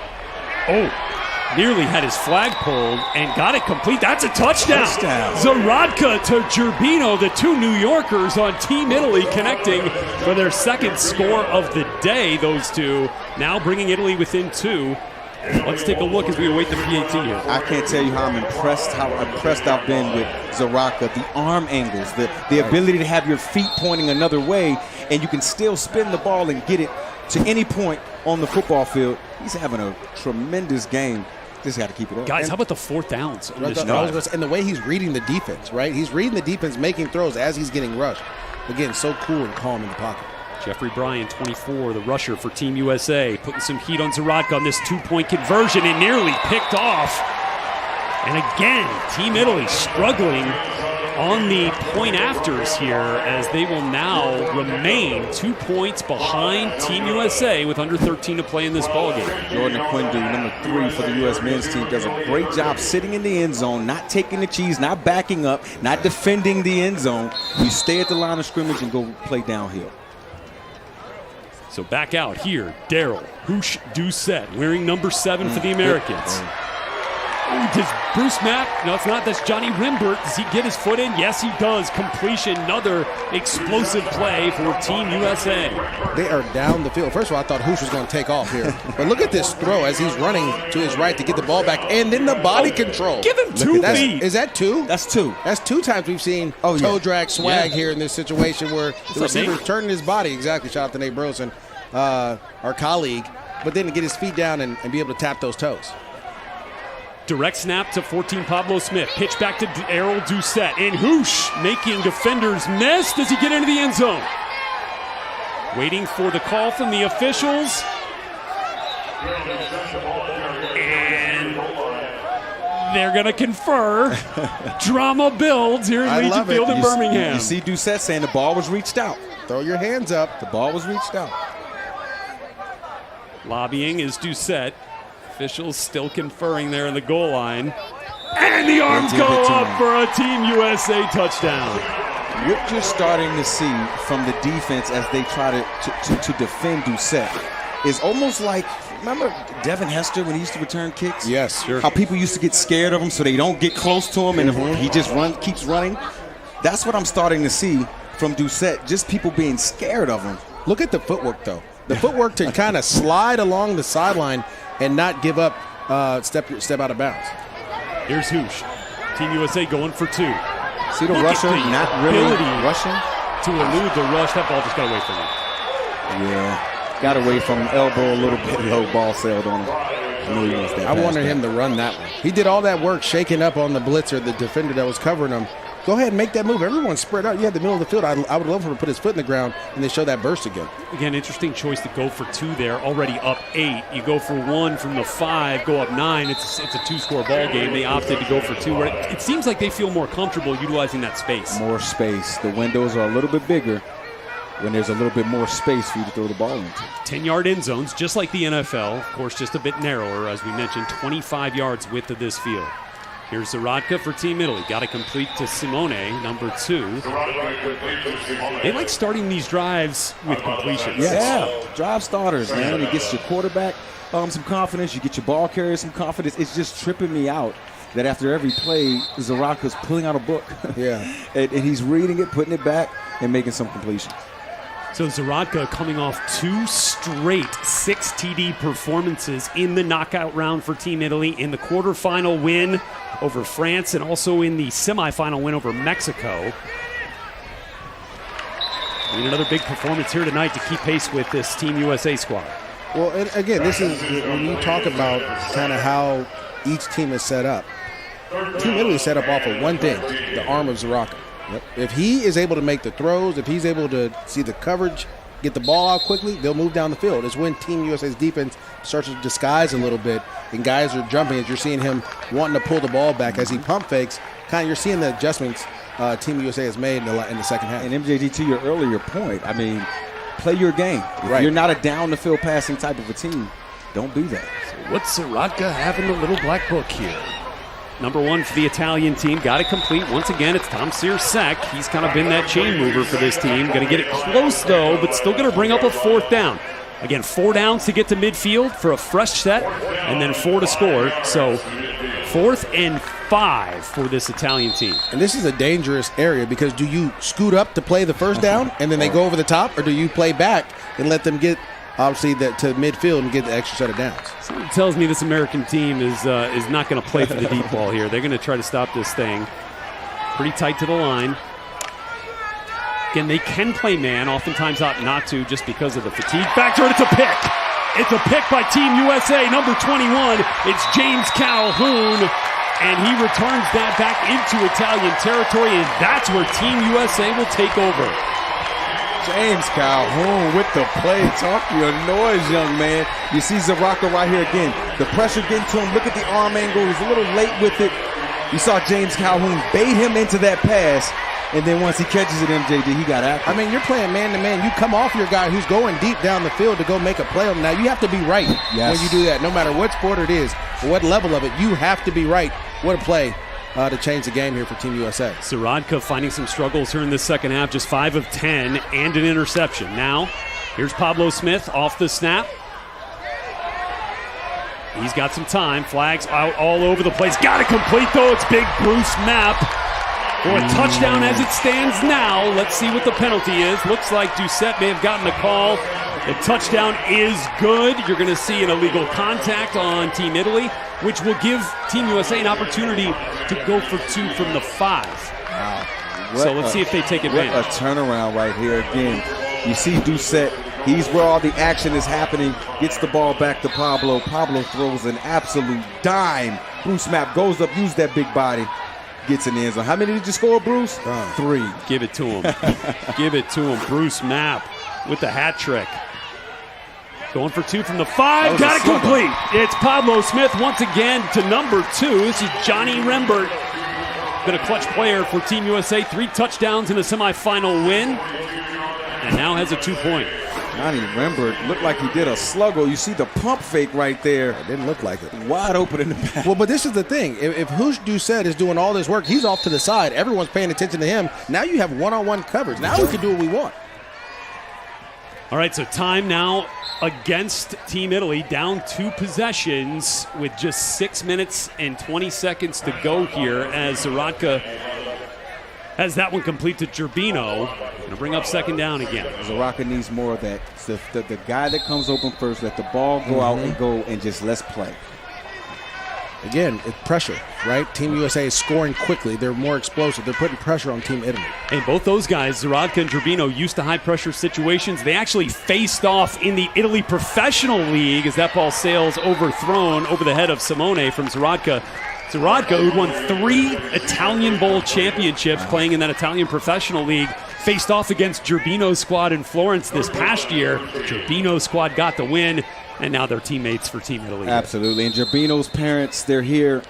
Nearly had his flag pulled and got it complete. That's a touchdown. Zaradka to Gerbino, the 2 New Yorkers on Team Italy connecting for their 2nd score of the day. Those 2 now bringing Italy within 2. Let's take a look as we await the PAT here. I can't tell you how impressed I've been with Zaradka. The arm angles, the ability to have your feet pointing another way, and you can still spin the ball and get it to any point on the football field. He's having a tremendous game. Just got to keep it up. Guys, how about the 4th downs on this drive? And the way he's reading the defense, right? He's reading the defense, making throws as he's getting rushed. Again, so cool and calm in the pocket. Jeffrey Bryan, 24, the rusher for Team USA, putting some heat on Zaradka on this 2-point conversion and nearly picked off. And again, Team Italy struggling on the point afters here, as they will now remain 2 points behind Team USA with under 13 to play in this ballgame. Jordan Aquindu, number 3 for the U.S. men's team, does a great job sitting in the end zone, not taking the cheese, not backing up, not defending the end zone. You stay at the line of scrimmage and go play downhill. So back out here, Daryl Hoosh Doucette, wearing number 7 for the Americans. Does Bruce Mapp? No, it's not. That's Johnny Rimbert. Does he get his foot in? Yes, he does. Completion. Another explosive play for Team USA. They are down the field. First of all, I thought Hoosh was going to take off here. But look at this throw as he's running to his right to get the ball back. And then the body control. Give him 2 feet. Is that 2? That's 2. That's 2 times we've seen toe drag swag here in this situation where the receiver is turning his body. Exactly. Shout out to Nate Burleson, our colleague. But then to get his feet down and be able to tap those toes. Direct snap to 14, Pablo Smith. Pitch back to Daryl Doucette. And Hoosh making defenders miss. Does he get into the end zone? Waiting for the call from the officials. And they're going to confer. Drama builds here in Legion Field in Birmingham. You see Doucette saying the ball was reached out. Throw your hands up. The ball was reached out. Lobbying is Doucette. Officials still conferring there in the goal line. And the arms go up for a Team USA touchdown. What you're starting to see from the defense as they try to defend Doucette is almost like, remember Devin Hester when he used to return kicks? Yes, sure. How people used to get scared of him so they don't get close to him and he just keeps running. That's what I'm starting to see from Doucette, just people being scared of him. Look at the footwork, though. The footwork to kind of slide along the sideline and not give up, step out of bounds. Here's Hoosh. Team USA going for 2. See the rusher not really rushing? To elude the rush. That ball just got away from him. Yeah, got away from him, elbow a little bit low, ball sailed on him. I wanted him to run that one. He did all that work shaking up on the blitzer, the defender that was covering him. Go ahead and make that move. Everyone's spread out. You have the middle of the field. I would love for him to put his foot in the ground and they show that burst again. Again, interesting choice to go for 2 there. Already up 8. You go for 1 from the 5, go up 9. It's a 2-score ball game. They opted to go for 2. It seems like they feel more comfortable utilizing that space. More space. The windows are a little bit bigger when there's a little bit more space for you to throw the ball into. 10-yard end zones, just like the NFL. Of course, just a bit narrower, as we mentioned. 25 yards width of this field. Here's Zaradka for Team Italy. Got to complete to Simone, number 2. They like starting these drives with completions. Yeah, drive starters, man. It gets your quarterback some confidence. You get your ball carrier some confidence. It's just tripping me out that after every play, Zaradka's pulling out a book. Yeah. and he's reading it, putting it back, and making some completions. So Zaradka coming off 2 straight 6 TD performances in the knockout round for Team Italy, in the quarterfinal win over France, and also in the semifinal win over Mexico. And another big performance here tonight to keep pace with this Team USA squad. Well, and again, this is when you talk about kind of how each team is set up. Team Italy is set up off of one thing, the arm of Zaradka. Yep. If he is able to make the throws, if he's able to see the coverage, get the ball out quickly, they'll move down the field. It's when Team USA's defense starts to disguise a little bit and guys are jumping as you're seeing him wanting to pull the ball back as he pump fakes. Kind of you're seeing the adjustments Team USA has made in the second half. And MJD, to your earlier point, I mean, play your game. If you're not a down-the-field passing type of a team, don't do that. So what's Zaradka have in the little black book here? Number 1 for the Italian team. Got it complete. Once again, it's Tom Sears-Sack. He's kind of been that chain mover for this team. Going to get it close, though, but still going to bring up a 4th down. Again, 4 downs to get to midfield for a fresh set, and then 4 to score. So 4th and 5 for this Italian team. And this is a dangerous area because do you scoot up to play the first down and then they go over the top, or do you play back and let them get obviously to midfield and get the extra set of downs? Something tells me this American team is not going to play for the deep ball here. They're going to try to stop this thing. Pretty tight to the line. Again, they can play man, oftentimes opt not to just because of the fatigue factor, and it's a pick. It's a pick by Team USA, number 21. It's James Calhoun, and he returns that back into Italian territory, and that's where Team USA will take over. James Calhoun with the play. Talk your noise, young man. You see Zaradka right here again. The pressure getting to him. Look at the arm angle. He's a little late with it. You saw James Calhoun bait him into that pass, and then once he catches it, MJD, he got active. I mean, you're playing man-to-man. You come off your guy who's going deep down the field to go make a play on him. Now, you have to be right when you do that, no matter what sport it is or what level of it. You have to be right. What a play to change the game here for Team USA. Zarodka finding some struggles here in the second half, just 5 of 10 and an interception. Now, here's Pablo Smith off the snap. He's got some time. Flags out all over the place. Got it complete, though. It's big Bruce Mapp for a touchdown as it stands now. Let's see what the penalty is. Looks like Doucette may have gotten the call. The touchdown is good. You're going to see an illegal contact on Team Italy, which will give Team USA an opportunity to go for 2 from the 5. Wow. So let's see if they take advantage. What a turnaround right here again. You see Doucette. He's where all the action is happening. Gets the ball back to Pablo. Pablo throws an absolute dime. Bruce Mapp goes up, use that big body. Gets in the end zone. How many did you score, Bruce? 3. Give it to him. Give it to him. Bruce Mapp with the hat trick. Going for 2 from the 5. Got it complete. It's Pablo Smith once again to number 2. This is Johnny Rembert. Been a clutch player for Team USA. 3 touchdowns in a semifinal win. And now has a 2-point. Johnny Rembert looked like he did a sluggo. You see the pump fake right there. It didn't look like it. Wide open in the back. Well, but this is the thing. If Hoosh Doucette is doing all this work, he's off to the side. Everyone's paying attention to him. Now you have one-on-one coverage. Now we can do what we want. All right, so time now against Team Italy, down 2 possessions with just 6 minutes and 20 seconds to go here as Zarodka has that one complete to Gerbino. Going to bring up second down again. Zarodka needs more of that. So the guy that comes open first, let the ball go out and go and just let's play. Again, it's pressure, right? Team USA is scoring quickly. They're more explosive. They're putting pressure on Team Italy. And both those guys, Zarodka and Gerbino, used to high-pressure situations. They actually faced off in the Italy Professional League as that ball sails overthrown over the head of Simone from Zarodka. Zarodka, who won 3 Italian Bowl championships playing in that Italian Professional League, faced off against Gerbino's squad in Florence this past year. Gerbino's squad got the win, and now they're teammates for Team Italy. Absolutely. And Gerbino's parents, they're here.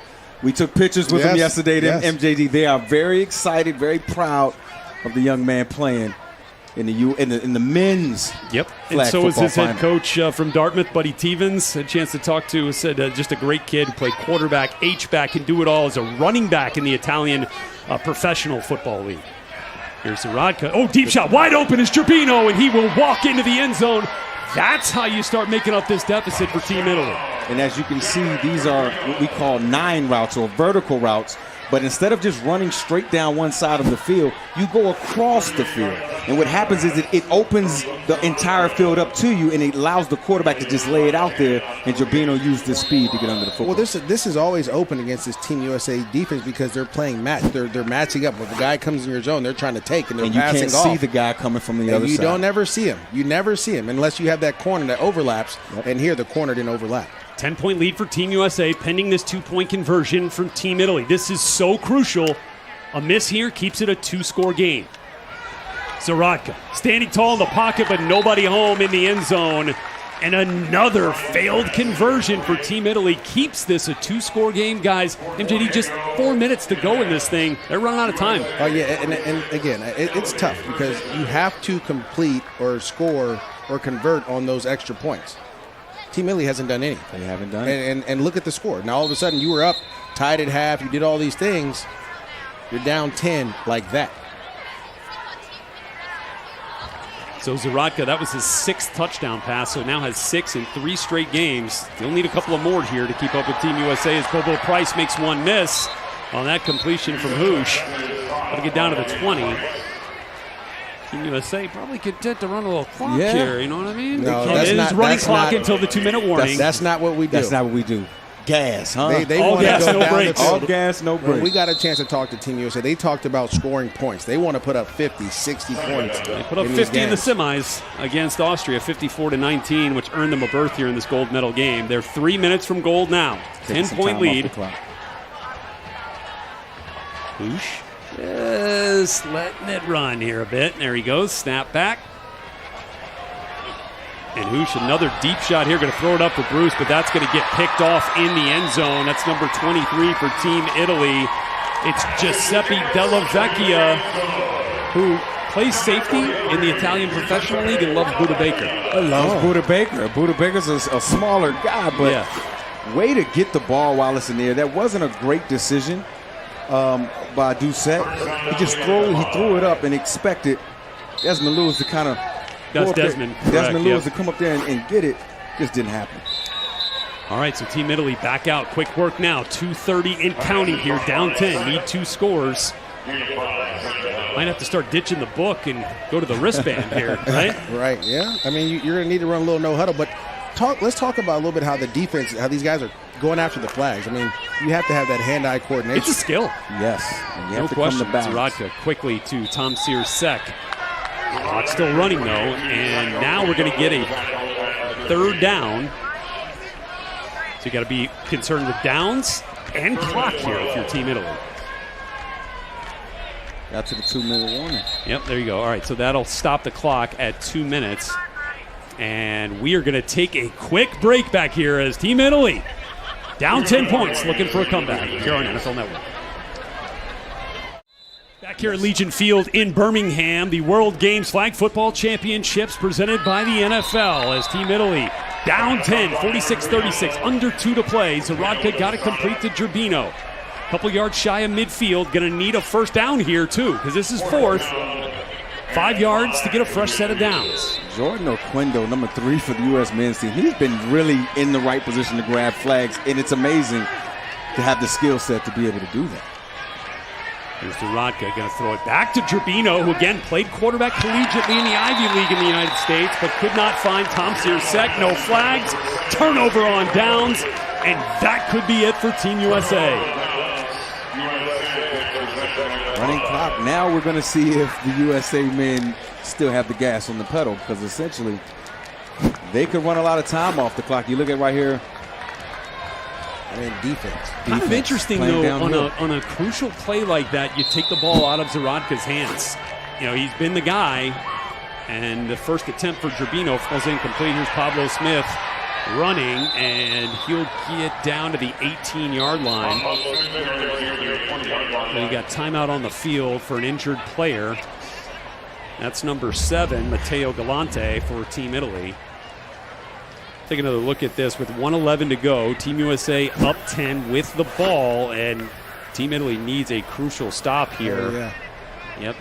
We took pictures with them yesterday, MJD. They are very excited, very proud of the young man playing in the men's Yep. flag And so is his head final. coach from Dartmouth, Buddy Stevens. Had a chance to talk to, said just a great kid who played quarterback, H-back, can do it all as a running back in the Italian Professional Football League. Here's Zarodka. Oh, deep shot. Wide open is Gerbino, and he will walk into the end zone. That's how you start making up this deficit for Team Italy. And as you can see, these are what we call 9 routes or vertical routes. But instead of just running straight down one side of the field, you go across the field. And what happens is it opens the entire field up to you, and it allows the quarterback to just lay it out there, and Gerbino used his speed to get under the football. Well, this is always open against this Team USA defense because they're playing match. They're matching up. When the guy comes in your zone, they're trying to take, and they're passing off. And you can't see the guy coming from the other side. You don't ever see him. You never see him unless you have that corner that overlaps. Yep. And here, the corner didn't overlap. 10-point lead for Team USA, pending this 2-point conversion from Team Italy. This is so crucial. A miss here keeps it a 2-score game. Zarodka standing tall in the pocket, but nobody home in the end zone. And another failed conversion for Team Italy keeps this a 2-score game. Guys, MJD, just 4 minutes to go in this thing. They're running out of time. Oh, yeah, and again, it's tough because you have to complete or score or convert on those extra points. Team Italy hasn't done any. They haven't done it. And look at the score. Now, all of a sudden, you were up, tied at half, you did all these things. You're down 10 like that. So Zarodka, that was his 6th touchdown pass, so now has 6 in 3 straight games. They'll need a couple of more here to keep up with Team USA as Bobo Price makes one miss on that completion from Hoosh. Got to get down to the 20. Team USA probably could to run a little clock here, you know what I mean? No, it is running clock until the 2-minute warning. That's not what we do. That's not what we do. Gas, huh? They all want to gas, go no down breaks. the field. All gas, no breaks. When we got a chance to talk to Team USA, they talked about scoring points. They want to put up 50, 60 points. They put up 50 in the semis against Austria, 54-19, which earned them a berth here in this gold medal game. They're 3 minutes from gold now. 10-point lead. Hoosh just letting it run here a bit. There he goes. Snap back. And Hoosh, another deep shot here. Going to throw it up for Bruce, but that's going to get picked off in the end zone. That's number 23 for Team Italy. It's Giuseppe Della Vecchia, who plays safety in the Italian Professional League and loves Buda Baker. I love Buda Baker. Buda Baker's a smaller guy, but way to get the ball while it's in the air. That wasn't a great decision by Doucette. He just threw it up and expected Desmond Lewis to kind of That's Desmond. Desmond Lewis to come up there and get it. Just didn't happen. All right, so Team Italy back out. Quick work now. 2:30 and counting here. Down 10. Need 2 scores. Might have to start ditching the book and go to the wristband here, right? Right, yeah. I mean, you're going to need to run a little no huddle, but let's talk about a little bit how the defense, how these guys are going after the flags. I mean, you have to have that hand-eye coordination. It's a skill. Yes. And you have No to question. come to balance. Zaradka quickly to Tom Sears-Sek. Clock still running, though, and now we're going to get a 3rd down. So you got to be concerned with downs and clock here if you're Team Italy. Got to the 2-minute warning. Yep, there you go. All right, so that'll stop the clock at 2 minutes. And we are going to take a quick break back here as Team Italy down 10 points, looking for a comeback here on NFL Network. Back here at Legion Field in Birmingham, the World Games Flag Football Championships presented by the NFL as Team Italy down 10, 46-36, under 2 to play. Zaradka got it complete to Gerbino. Couple yards shy of midfield. Going to need a 1st down here, too, because this is 4th. 5 yards to get a fresh set of downs. Jordan Oquendo, number 3 for the U.S. men's team. He's been really in the right position to grab flags, and it's amazing to have the skill set to be able to do that. Here's Zaradka going to throw it back to Gerbino, who again played quarterback collegiately in the Ivy League in the United States, but could not find Tom Sears-Sek. No flags. Turnover on downs, and that could be it for Team USA. Running clock. Now we're going to see if the USA men still have the gas on the pedal, because essentially they could run a lot of time off the clock. You look at right here. I mean, defense. Kind of interesting, though, on a crucial play like that, you take the ball out of Zaradka's hands. You know, he's been the guy, and the first attempt for Gerbino falls incomplete. Here's Pablo Smith running, and he'll get down to the 18-yard line. And you got timeout on the field for an injured player. That's number 7, Matteo Galante for Team Italy. Take another look at this with 1:11 to go. Team USA up 10 with the ball, and Team Italy needs a crucial stop here. Oh, yeah. Yep.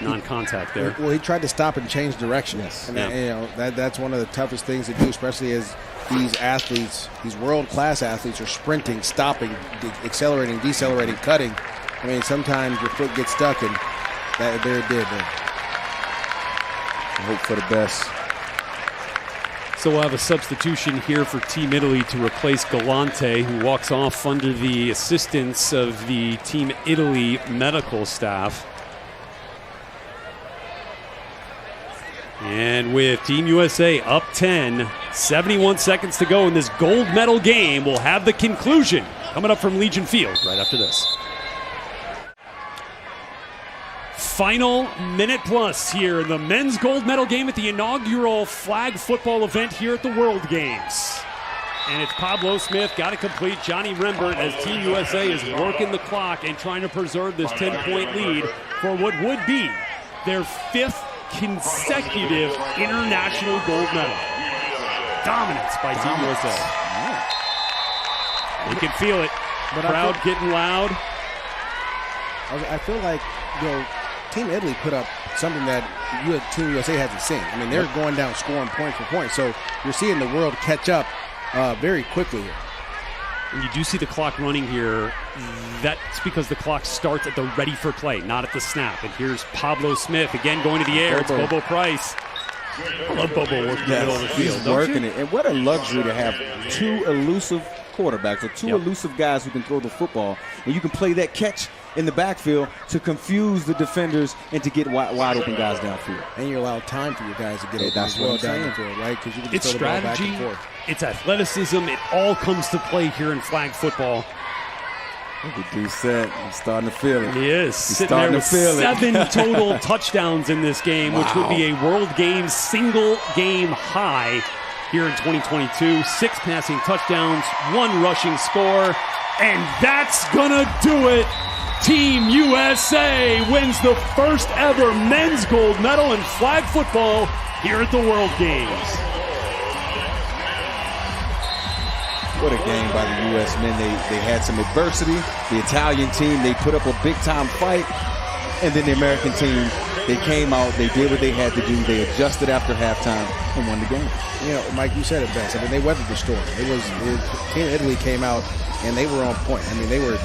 Non-contact there. Well, he tried to stop and change direction. Yes. And that's one of the toughest things to do, especially as these athletes, these world-class athletes, are sprinting, stopping, accelerating, decelerating, cutting. I mean, sometimes your foot gets stuck, and there it did. I hope for the best. So we'll have a substitution here for Team Italy to replace Galante, who walks off under the assistance of the Team Italy medical staff. And with Team USA up 10, 71 seconds to go in this gold medal game, we'll have the conclusion coming up from Legion Field right after this. Final minute plus here in the men's gold medal game at the inaugural flag football event here at the World Games. And it's Pablo Smith, got it complete. Johnny Rembert as Team USA is working the clock and trying to preserve this 10-point lead for what would be their 5th consecutive international gold medal. Dominance by Team USA. You can feel it. Crowd getting loud. I feel like, Team Italy put up something that Team USA hasn't seen. I mean, they're going down scoring point for point. So you're seeing the world catch up very quickly here. And you do see the clock running here. That's because the clock starts at the ready for play, not at the snap. And here's Pablo Smith again going to the air. It's Bobo Price. I love Bobo working the middle of the field. He's working it. And what a luxury to have 2 elusive quarterbacks or 2 elusive guys who can throw the football. And you can play that catch in the backfield to confuse the defenders and to get wide open guys downfield. And you allow time for your guys to get open as well down the field, right? Because you can it's throw the ball back strategy, and forth. It's athleticism. It all comes to play here in flag football. Look at Doucette. He's starting to feel it. He is. He's sitting there with starting to feel it. 7 total touchdowns in this game, which would be a World Games single game high here in 2022. 6 passing touchdowns, 1 rushing score, and that's gonna do it Team USA wins the first ever men's gold medal in flag football here at the World Games. What a game by the U.S. men. They had some adversity. The Italian team, they put up a big-time fight. And then the American team, they came out, they did what they had to do. They adjusted after halftime and won the game. You know, Mike, you said it best. I mean, they weathered the storm. Team Italy came out, and they were on point. I mean, they were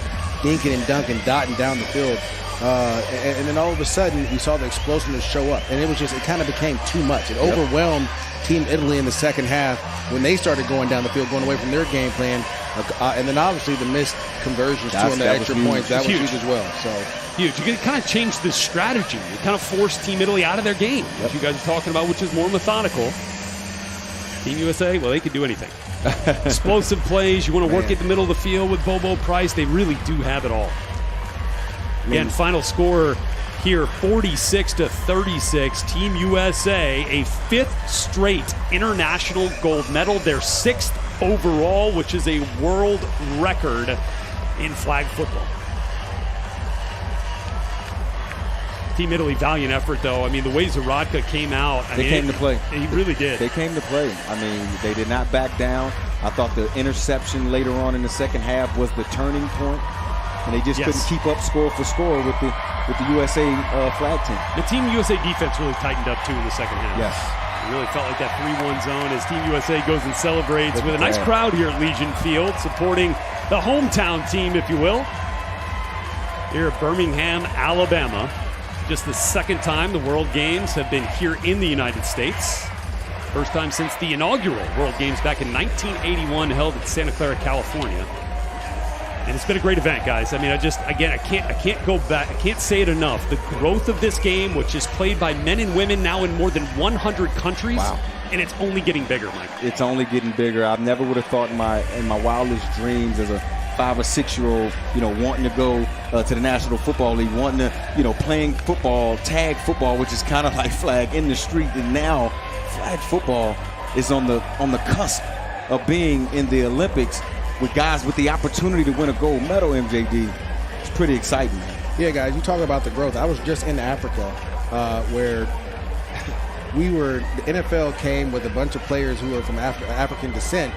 dinking and dunking, dotting down the field. And then all of a sudden, we saw the explosiveness show up. And it kind of became too much. It overwhelmed Team Italy in the second half when they started going down the field, going away from their game plan. And then obviously the missed conversions too on the extra points. That was huge as well. So huge. You can kind of change the strategy. You kind of force Team Italy out of their game, which you guys are talking about, which is more methodical. Team USA, well, they can do anything. Explosive plays. You want to work at the middle of the field with Bobo Price. They really do have it all. Again, final score here, 46-36. Team USA, a 5th straight international gold medal, their 6th overall, which is a world record in flag football. Team Italy, valiant effort, though. I mean, the way Zaratka came out. They came to play. He really did. They came to play. I mean, they did not back down. I thought the interception later on in the second half was the turning point, and they just couldn't keep up score for score with the USA flag team. The Team USA defense really tightened up, too, in the second half. Yes. It really felt like that 3-1 zone as Team USA goes and celebrates with a nice crowd here at Legion Field, supporting the hometown team, if you will, here at Birmingham, Alabama. Just the second time the World Games have been here in the United States. First time since the inaugural World Games back in 1981, held in Santa Clara, California. And it's been a great event, guys. I mean, I can't go back. I can't say it enough. The growth of this game, which is played by men and women now in more than 100 countries. Wow. And it's only getting bigger, Mike. It's only getting bigger. I never would have thought in my wildest dreams as a 5 or 6-year-old, wanting to go to the National Football League, wanting to, playing football, tag football, which is kind of like flag in the street. And now flag football is on the cusp of being in the Olympics with guys with the opportunity to win a gold medal, MJD. It's pretty exciting. Yeah, guys, you talk about the growth. I was just in Africa where the NFL came with a bunch of players who are from African descent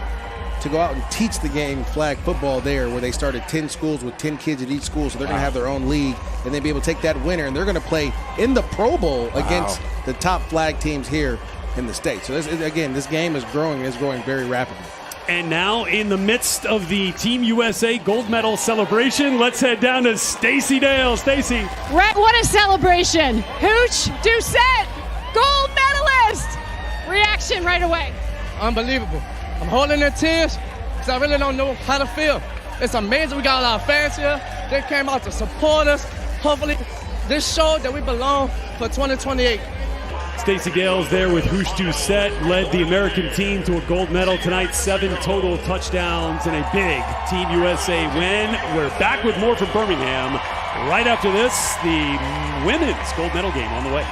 to go out and teach the game flag football there, where they started 10 schools with 10 kids at each school, so they're going to have their own league, and then be able to take that winner, and they're going to play in the Pro Bowl against the top flag teams here in the States. So, this game is growing, and it's growing very rapidly. And now, in the midst of the Team USA gold medal celebration, let's head down to Stacey Dale. Stacey. Rhett, what a celebration. Hooch, Doucette, gold medalist. Reaction right away. Unbelievable. I'm holding their tears because I really don't know how to feel. It's amazing. We got a lot of fans here. They came out to support us. Hopefully, this showed that we belong for 2028. Stacey Gales there with Hooch Doucette, led the American team to a gold medal tonight, 7 total touchdowns and a big Team USA win. We're back with more from Birmingham. Right after this, the women's gold medal game on the way.